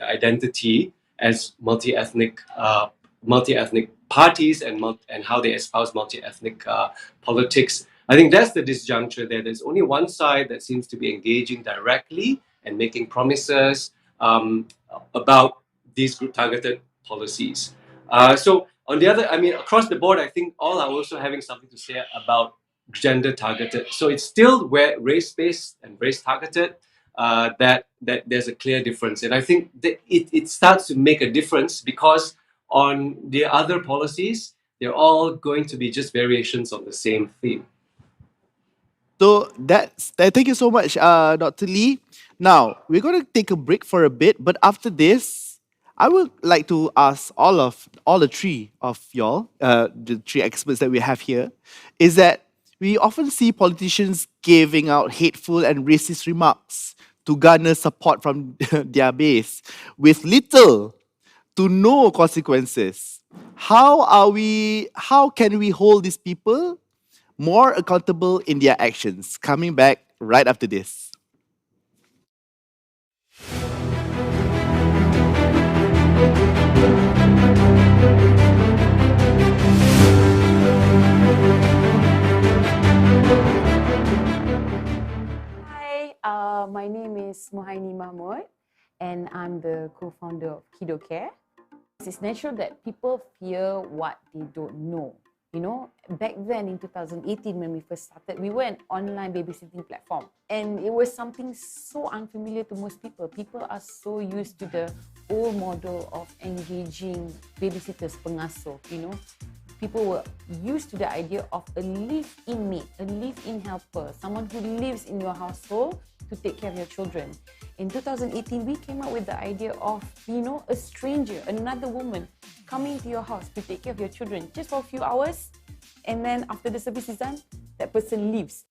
identity as multi-ethnic parties, and how they espouse multi-ethnic politics. I think that's the disjuncture there. There's only one side that seems to be engaging directly and making promises about these group targeted policies. So on the other, across the board, I think all are also having something to say about gender targeted. So it's still where race-based and race targeted, that there's a clear difference. And I think that it starts to make a difference, because on the other policies, they're all going to be just variations of the same theme. So thank you so much, Dr. Lee. Now we're going to take a break for a bit, but after this, I would like to ask all the three of y'all, the three experts that we have here, is that we often see politicians giving out hateful and racist remarks to garner support from their base with little to no consequences. How can we hold these people more accountable in their actions? Coming back right after this. Hi, my name is Mohaini Mahmood, and I'm the co-founder of Kido Care. It's natural that people fear what they don't know. Back then in 2018, when we first started, we were an online babysitting platform, and it was something so unfamiliar to most people. People are so used to the old model of engaging babysitters, pengasuh, People were used to the idea of a live-in maid, a live-in helper, someone who lives in your household to take care of your children. In 2018, we came up with the idea of, a stranger, another woman coming to your house to take care of your children just for a few hours, and then after the service is done, that person leaves.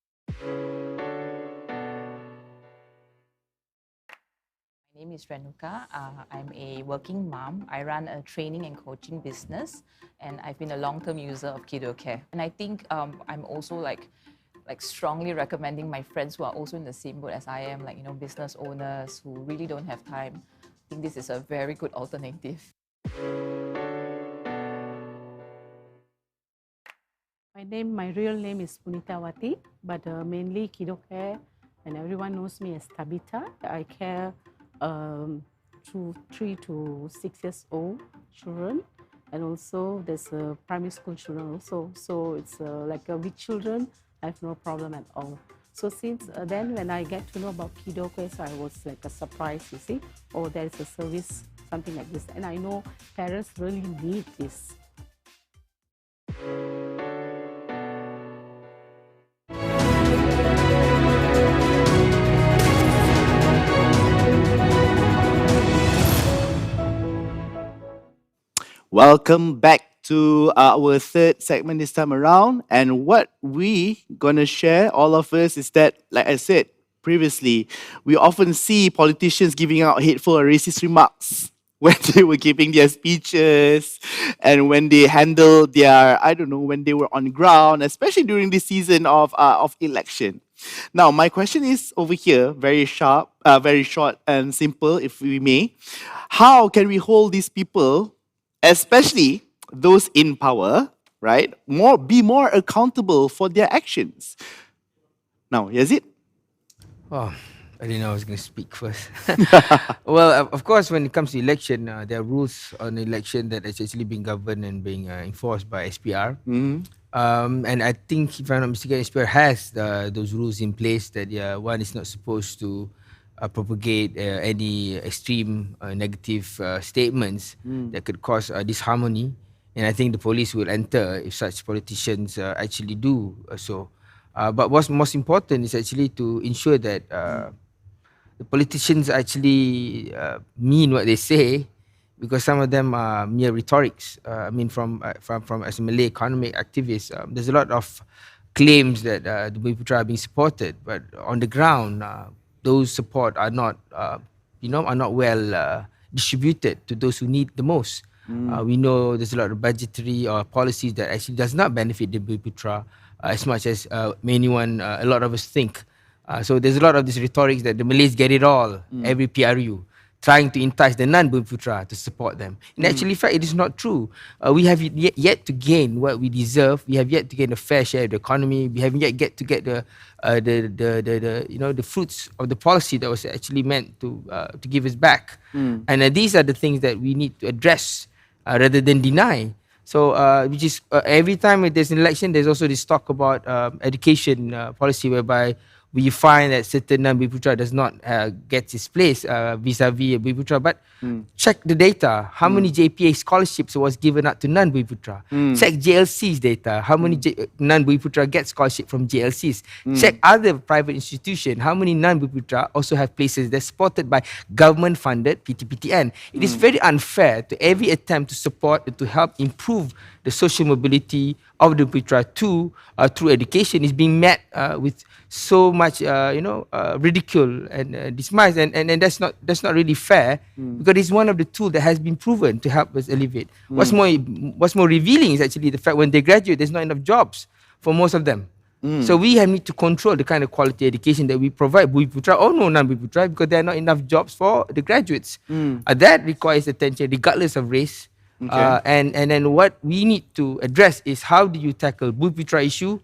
My name is Renuka. I'm a working mom. I run a training and coaching business, and I've been a long-term user of Kido Care. And I think I'm also like strongly recommending my friends who are also in the same boat as I am, business owners who really don't have time. I think this is a very good alternative. My real name is Punitawati, but mainly Kidocare, and everyone knows me as Tabitha. I care to 3 to 6 years old children, and also there's primary school children also. So it's like with children, I have no problem at all. So since then, when I get to know about Kidocare, so I was like a surprise, you see, oh, there is a service, something like this. And I know parents really need this. Welcome back to our third segment this time around. And what we gonna share, all of us, is that, like I said previously, we often see politicians giving out hateful or racist remarks when they were giving their speeches and when they handled their, I don't know, when they were on ground, especially during this season of election. Now, my question is over here, very sharp, very short and simple, if we may. How can we hold these people, especially those in power, right, be more accountable for their actions? Now, Yazid? Oh, I didn't know I was going to speak first. Well, of course, when it comes to election, there are rules on election that is actually being governed and being enforced by SPR. And I think, if I'm not mistaken, SPR has those rules in place that one is not supposed to propagate any extreme negative statements that could cause disharmony. And I think the police will enter if such politicians actually do so. But what's most important is actually to ensure that the politicians actually mean what they say, because some of them are mere rhetorics. I mean, from as a Malay economic activist, there's a lot of claims that the Bumiputera are being supported, but on the ground, those support are not, are not well distributed to those who need the most. We know there's a lot of budgetary or policies that actually does not benefit the Bumiputera as much as a lot of us think. So there's a lot of this rhetoric that the Malays get it all, every PRU, trying to entice the non-Bumiputera to support them. In actually fact, it is not true. We have yet to gain what we deserve. We have yet to gain a fair share of the economy. We haven't yet to get the fruits of the policy that was actually meant to give us back. And these are the things that we need to address rather than deny. So, which is every time there's an election, there's also this talk about education policy, whereby we find that certain non-Bumiputera does not get its place vis-a-vis Bumiputera. But check the data. How many JPA scholarships was given out to non-Bumiputera? Check JLC's data. How many non-Bumiputera get scholarship from JLCs? Check other private institutions. How many non-Bumiputera also have places that's supported by government-funded PTPTN? It is very unfair to every attempt to support and to help improve the social mobility of the Bumiputera through education is being met with so much ridicule and dismiss, and that's not really fair, because it's one of the tools that has been proven to help us elevate. What's more revealing is actually the fact when they graduate, there's not enough jobs for most of them. So we need to control the kind of quality education that we provide, Bumiputera or no non-Bumiputera, because there are not enough jobs for the graduates. That requires attention regardless of race. And then what we need to address is, how do you tackle Bumiputera issue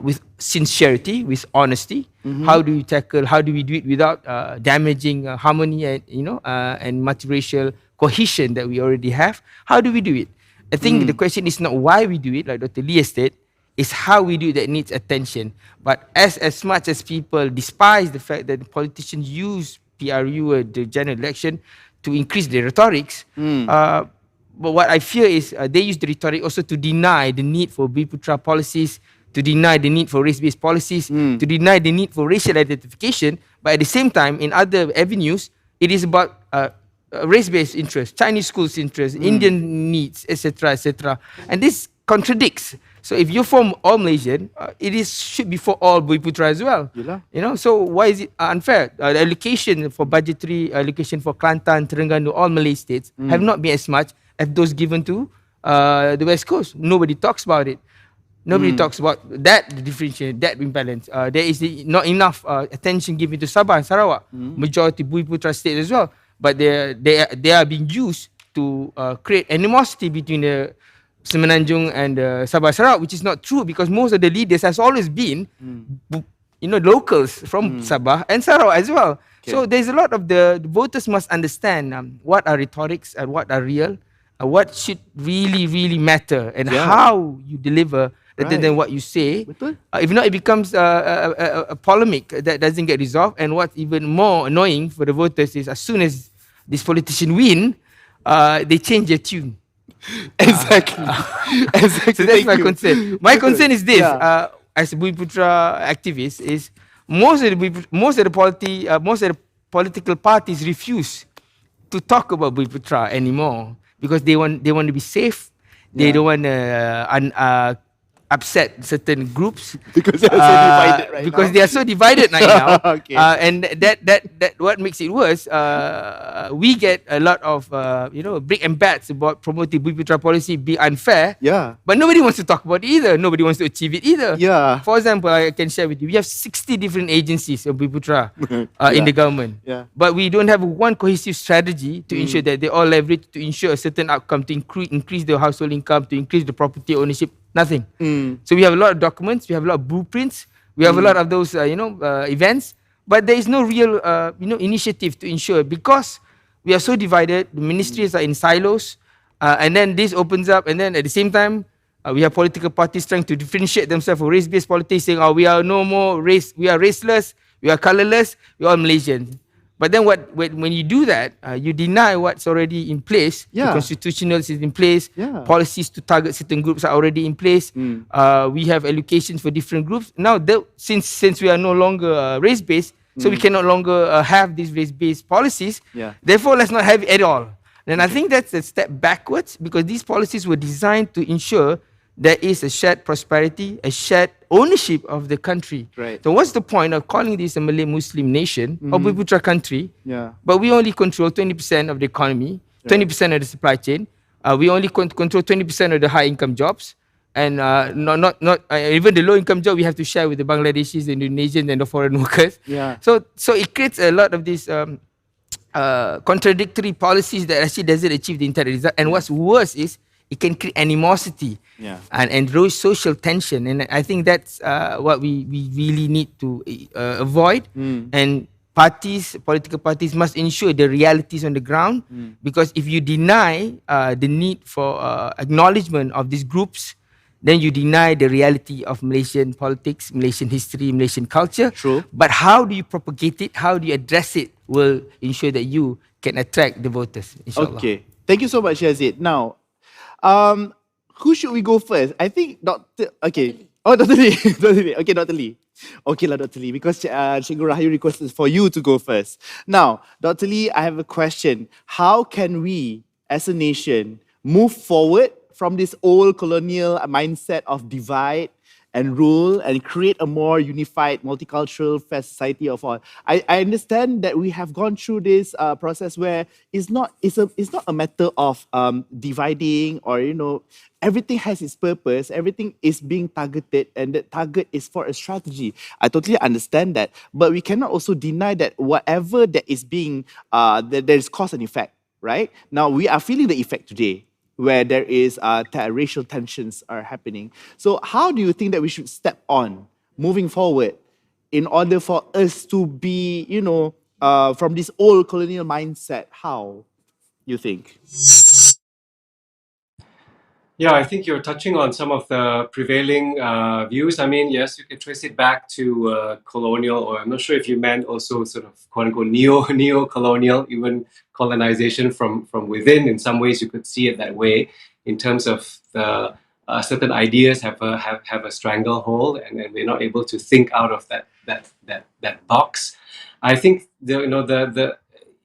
with sincerity, with honesty? How do we do it without damaging harmony and and multiracial cohesion that we already have? How do we do it? I think the question is not why we do it, like Dr. Lee said, is how we do it that needs attention. But as much as people despise the fact that the politicians use PRU at the general election to increase their rhetorics, but what I fear is they use the rhetoric also to deny the need for Bumiputera policies, to deny the need for race-based policies, to deny the need for racial identification. But at the same time, in other avenues, it is about race-based interests, Chinese schools' interests, Indian needs, etc., etc. And this contradicts. So if you're for all Malaysian, should be for all Bumiputera as well. So why is it unfair? The allocation for budgetary allocation for Kelantan, Terengganu, all Malay states have not been as much as those given to the West Coast. Nobody talks about it. Nobody talks about that differentiation, that imbalance. There is not enough attention given to Sabah and Sarawak, majority Bumiputera states as well. But they are being used to create animosity between the Semenanjung and Sabah Sarawak, which is not true because most of the leaders has always been, locals from Sabah and Sarawak as well. So there's a lot of the voters must understand what are rhetorics and what are real, what should really matter, and how you deliver rather than what you say. If not, it becomes a polemic that doesn't get resolved. And what's even more annoying for the voters is as soon as this politician win, they change their tune. Exactly. Exactly. So that's Thank my you. concern. My concern is this: Yeah. as a Bumi Putra activist, is most of the political parties refuse to talk about Bumi Putra anymore because they want to be safe. They don't want to upset certain groups Because they are so divided right because now. they are so divided right now. Okay. And that what makes it worse. We get a lot of brick and bats about promoting Bumi Putra policy be unfair. Yeah. But nobody wants to talk about it either. Nobody wants to achieve it either. Yeah. For example, I can share with you. We have 60 different agencies of Bumi Putra in the government. Yeah. But we don't have one cohesive strategy to ensure that they all leverage to ensure a certain outcome, to increase the household income, to increase the property ownership. Nothing. So we have a lot of documents, we have a lot of blueprints, we have a lot of those events, but there is no real initiative to ensure, because we are so divided. The ministries are in silos, and then this opens up, and then at the same time we have political parties trying to differentiate themselves for race-based politics, saying, "Oh, we are no more race, we are raceless, we are colorless, we are all Malaysians." But then when you do that, you deny what's already in place. Yeah. The constitutional is in place. Yeah. Policies to target certain groups are already in place. We have allocations for different groups. Now, since we are no longer race-based, so we can no longer have these race-based policies. Yeah. Therefore, let's not have it at all. And I think that's a step backwards, because these policies were designed to ensure there is a shared prosperity, a shared ownership of the country. Right. So what's the point of calling this a Malay Muslim nation or Bumi Putra country? Yeah. But we only control 20% of the economy, 20% of the supply chain. We only control 20% of the high income jobs, and not even the low income job we have to share with the Bangladeshis, the Indonesians, and the foreign workers. Yeah. So it creates a lot of these contradictory policies that actually doesn't achieve the intended result. And what's worse is it can create animosity and raise social tension. And I think that's what we really need to avoid. And political parties must ensure the realities on the ground, because if you deny the need for acknowledgement of these groups, then you deny the reality of Malaysian politics, Malaysian history, Malaysian culture. True. But how do you propagate it? How do you address it? Will ensure that you can attract the voters, inshallah. Okay. Thank you so much, Yazid. Now, who should we go first? I think Dr. Okay. Oh, Dr. Lee. Dr. Lee. Okay, Dr. Lee. Okay, Dr. Lee, because Cikgu Rahayu requested for you to go first. Now, Dr. Lee, I have a question. How can we, as a nation, move forward from this old colonial mindset of divide and rule and create a more unified, multicultural, fair society of all? I understand that we have gone through this process where it's not a matter of dividing, or everything has its purpose, everything is being targeted, and the target is for a strategy. I totally understand that, but we cannot also deny that whatever that is being there is cause and effect, right? Now we are feeling the effect today, where there is racial tensions are happening. So how do you think that we should step on moving forward in order for us to be, from this old colonial mindset? How you think? Yeah, I think you're touching on some of the prevailing views. I mean, yes, you can trace it back to colonial, or I'm not sure if you meant also sort of quote unquote neo-colonial, even colonization from within. In some ways, you could see it that way, in terms of the certain ideas have a stranglehold, and we're not able to think out of that box. I think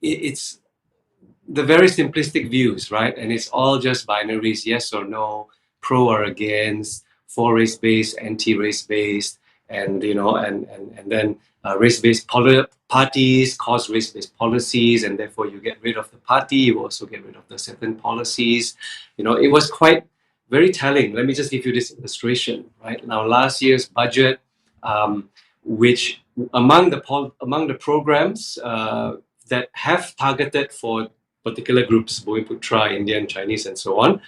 it's the very simplistic views, right? And it's all just binaries, yes or no, pro or against, for race-based, anti-race-based, and then race-based parties cause race-based policies, and therefore you get rid of the party, you also get rid of the certain policies. It was quite very telling. Let me just give you this illustration, right? Now, last year's budget, which among the programs that have targeted for particular groups, Bumi Putra, Indian, Chinese, and so on,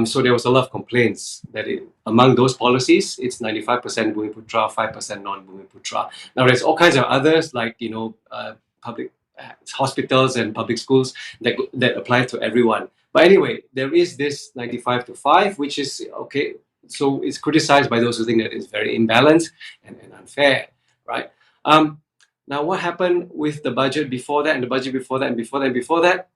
So there was a lot of complaints that among those policies, it's 95% Bumiputra, 5% non-Bumiputra. Now there's all kinds of others like public hospitals and public schools that apply to everyone. But anyway, there is this 95 to 5, which is okay. So it's criticized by those who think that it's very imbalanced and unfair, right? Now what happened with the budget before that and the budget before that and before that and before that?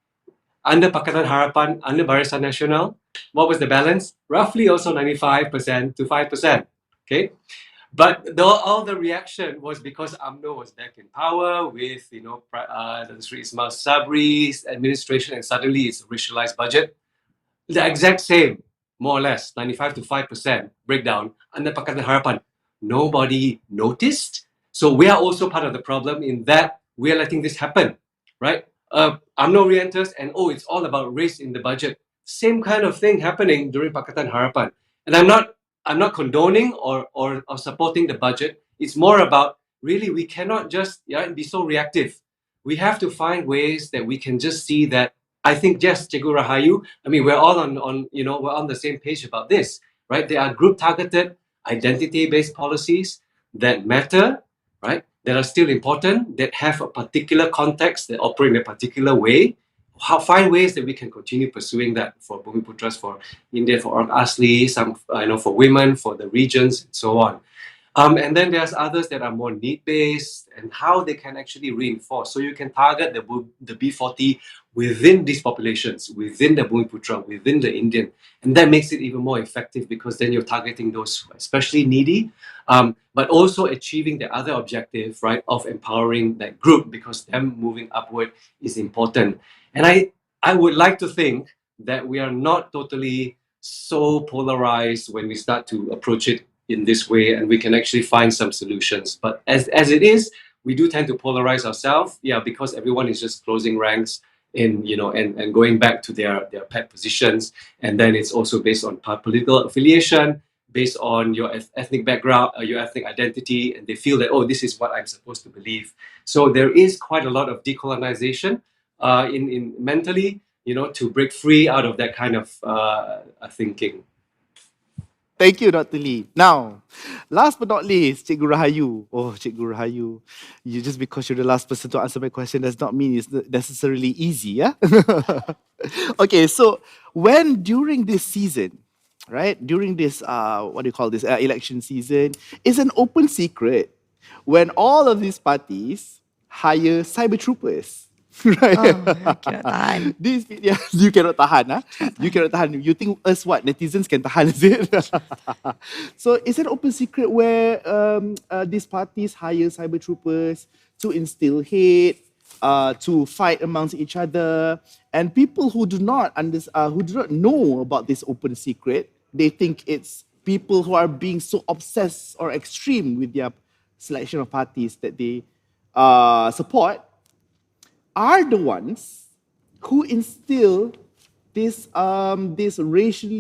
Under Pakatan Harapan, under Barisan Nasional, what was the balance? Roughly also 95% to 5%. Okay. But all the reaction was because UMNO was back in power with, the Sri Ismail Sabri's administration, and suddenly it's a racialized budget. The exact same, more or less, 95 to 5% breakdown under Pakatan Harapan. Nobody noticed. So we are also part of the problem in that we are letting this happen, right? UMNO re-enters and it's all about race in the budget. Same kind of thing happening during Pakatan Harapan. And I'm not condoning or supporting the budget. It's more about really we cannot just be so reactive. We have to find ways that we can just see that. I think just Cikgu Rahayu, I mean, we're all we're on the same page about this, right? There are group targeted, identity-based policies that matter, right? That are still important, that have a particular context, that operate in a particular way. Find ways that we can continue pursuing that for Bumiputras, for India, for Orang Asli, some for women, for the regions, and so on. And then there's others that are more need-based and how they can actually reinforce. So you can target the B40 within these populations, within the Bumiputra, within the Indian. And that makes it even more effective because then you're targeting those who are especially needy, but also achieving the other objective, right, of empowering that group because them moving upward is important. And I would like to think that we are not totally so polarized when we start to approach it in this way, and we can actually find some solutions. But as it is, we do tend to polarize ourselves, because everyone is just closing ranks in, and going back to their pet positions. And then it's also based on political affiliation, based on your ethnic background, your ethnic identity, and they feel that, this is what I'm supposed to believe. So there is quite a lot of decolonization in mentally, to break free out of that kind of thinking. Thank you, Dr. Lee. Now, last but not least, Cikgu Rahayu. Oh, Cikgu Rahayu, just because you're the last person to answer my question does not mean it's necessarily easy, yeah? Okay, so when during this season, right, during this, election season, it's an open secret when all of these parties hire cyber troopers. Right. I cannot tahan. You cannot tahan, huh? You cannot tahan. You think us what? Netizens can tahan, is it? So it's an open secret where these parties hire cyber troopers to instill hate, to fight amongst each other, and people who do not know about this open secret, they think it's people who are being so obsessed or extreme with their selection of parties that they support, are the ones who instill this racial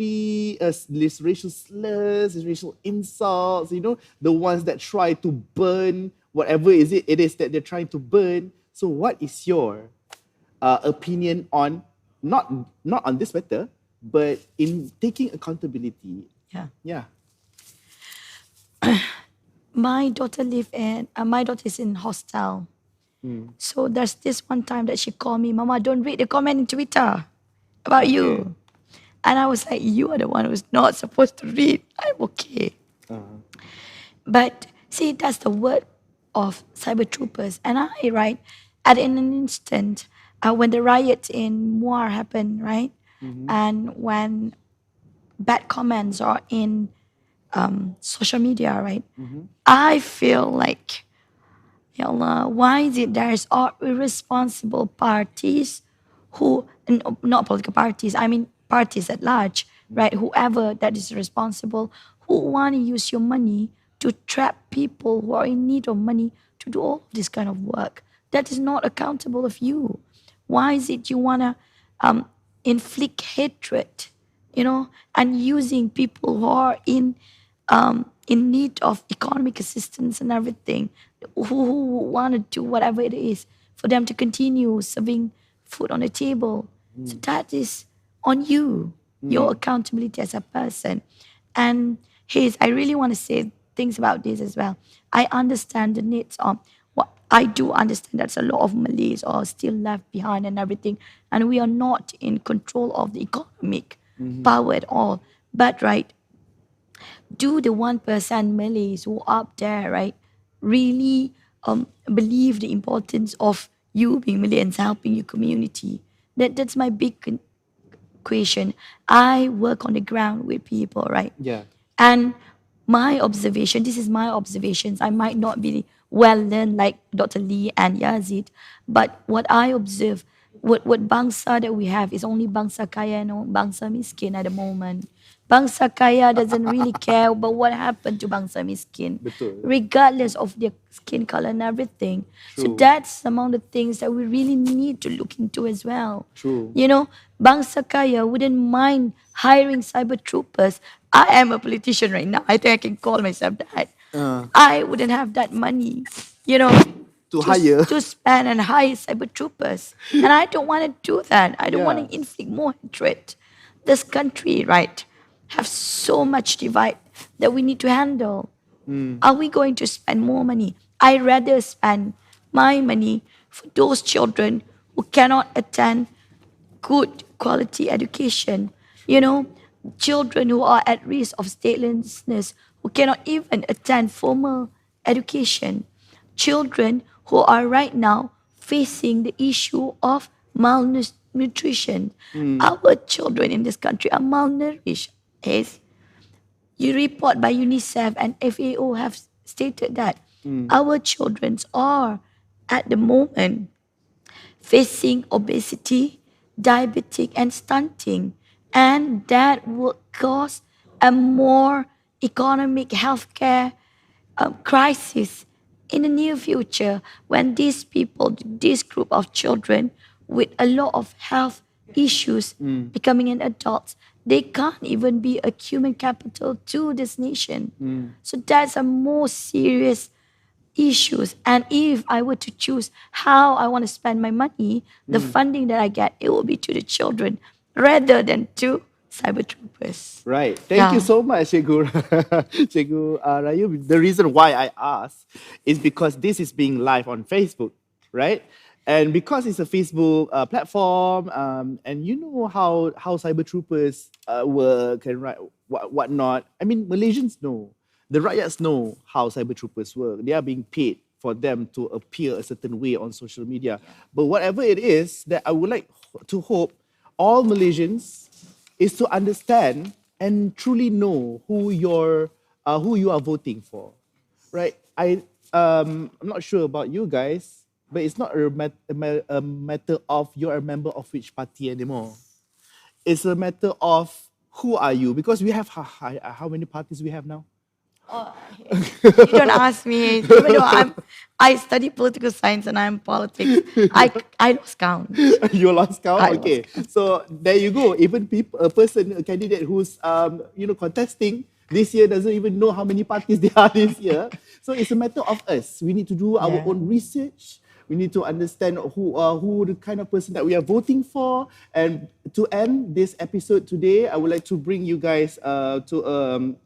slurs, these racial insults, the ones that try to burn whatever it is that they're trying to burn. So what is your opinion on not on this matter, but in taking accountability? Yeah. My daughter is in hostel. So there's this one time that she called me, Mama, don't read the comment in Twitter about you. And I was like, you are the one who's not supposed to read. I'm okay. But see, that's the word of cyber troopers. And at an instant, when the riots in Muar happened, right? And when bad comments are in social media, right? I feel like, Ya Allah, why is it there's all irresponsible parties who, not political parties, I mean parties at large, right? Whoever that is responsible, who want to use your money to trap people who are in need of money to do all this kind of work. That is not accountable of you. Why is it you want to inflict hatred, and using people who are in need of economic assistance and everything, who want to do whatever it is for them to continue serving food on the table. So that is on you. your accountability as a person. And I really want to say things about this as well. I understand the needs of what I do understand that a lot of Malays are still left behind and everything, and we are not in control of the economic power at all. But right, do the 1% Malays who are up there, right, really believe the importance of you being Malay and helping your community? That's my big question. I work on the ground with people, right? Yeah. And my observation, this is my observations. I might not be well learned like Dr. Lee and Yazid, but what I observe, what bangsa that we have is only bangsa kaya, no bangsa miskin at the moment. Bangsa kaya doesn't really care about what happened to bangsa miskin, Betul. regardless of their skin color and everything. So True. that's among the things that we really need to look into as well. True. You know, bangsa kaya wouldn't mind hiring cyber troopers. I am a politician right now. I think I can call myself that. I wouldn't have that money, you know, To hire. to spend and hire cyber troopers. And I don't want to do that. I don't want Yeah. to inflict more hatred. This country, right, have so much divide that we need to handle. Are we going to spend more money? I rather spend my money for those children who cannot attend good quality education. You know, children who are at risk of statelessness, who cannot even attend formal education. Children who are right now facing the issue of malnutrition. Our children in this country are malnourished. Yes. You report by UNICEF and FAO have stated that our children are at the moment facing obesity, diabetic, and stunting. And that will cause a more economic healthcare crisis in the near future when these people, this group of children with a lot of health issues becoming an adult, they can't even be a human capital to this nation. So that's a more serious issues. And if I were to choose how I want to spend my money, the funding that I get, it will be to the children rather than to cyber troopers. Right. Thank you Yeah. so much, Cikgu, Cikgu Rayu. The reason why I asked is because this is being live on Facebook, right? And because it's a Facebook platform, and you know how cyber troopers work and whatnot. I mean, Malaysians know, the Rakyats know how cyber troopers work. They are being paid for them to appear a certain way on social media. But whatever it is, that I would like to hope all Malaysians is to understand and truly know who you are voting for, right? I'm not sure about you guys, but it's not a matter of you're a member of which party anymore. It's a matter of who are you, because we have how many parties we have now? You don't ask me, even though I study political science and I'm politics. I lost count. You lost count? I lost Okay. So there you go. Even a candidate who's contesting this year doesn't even know how many parties there are this year. So it's a matter of us. We need to do our own research. We need to understand who the kind of person that we are voting for. And to end this episode today, I would like to bring you guys to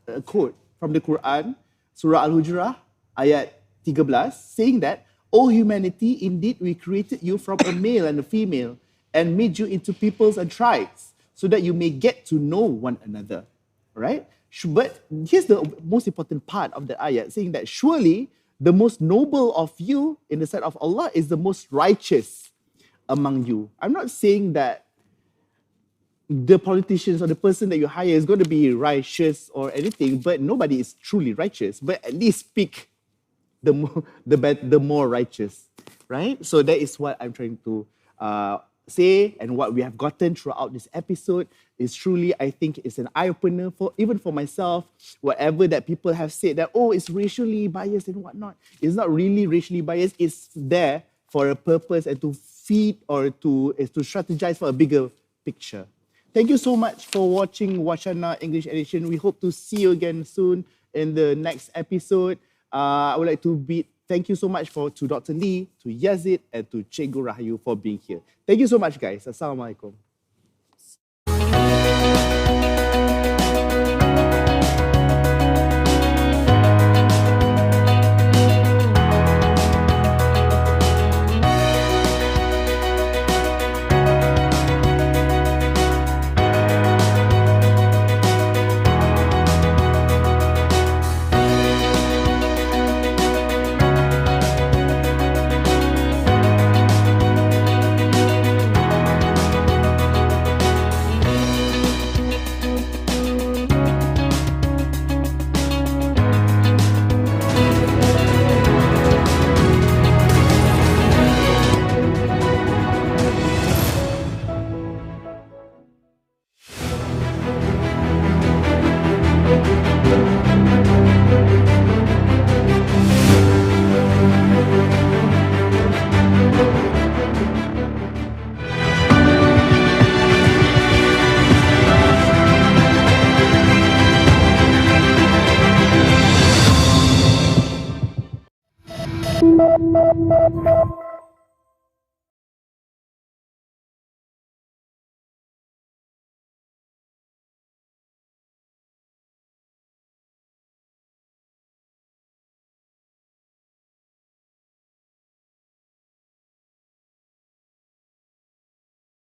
a quote from the Quran, Surah Al-Hujrah, ayat 13, saying that, "O humanity, indeed we created you from a male and a female and made you into peoples and tribes so that you may get to know one another." Right? But here's the most important part of the ayat, saying that surely the most noble of you in the sight of Allah is the most righteous among you. I'm not saying that the politicians or the person that you hire is going to be righteous or anything, but nobody is truly righteous. But at least pick the more righteous, right? So that is what I'm trying to say, and what we have gotten throughout this episode is truly, I think, is an eye opener for even for myself. Whatever that people have said that it's racially biased and whatnot, it's not really racially biased. It's there for a purpose and to feed or to strategize for a bigger picture. Thank you so much for watching WACANA English Edition. We hope to see you again soon in the next episode. I would like to thank you so much to Dr. Lee, to Yazid, and to Cikgu Rahayu for being here. Thank you so much, guys. Assalamualaikum.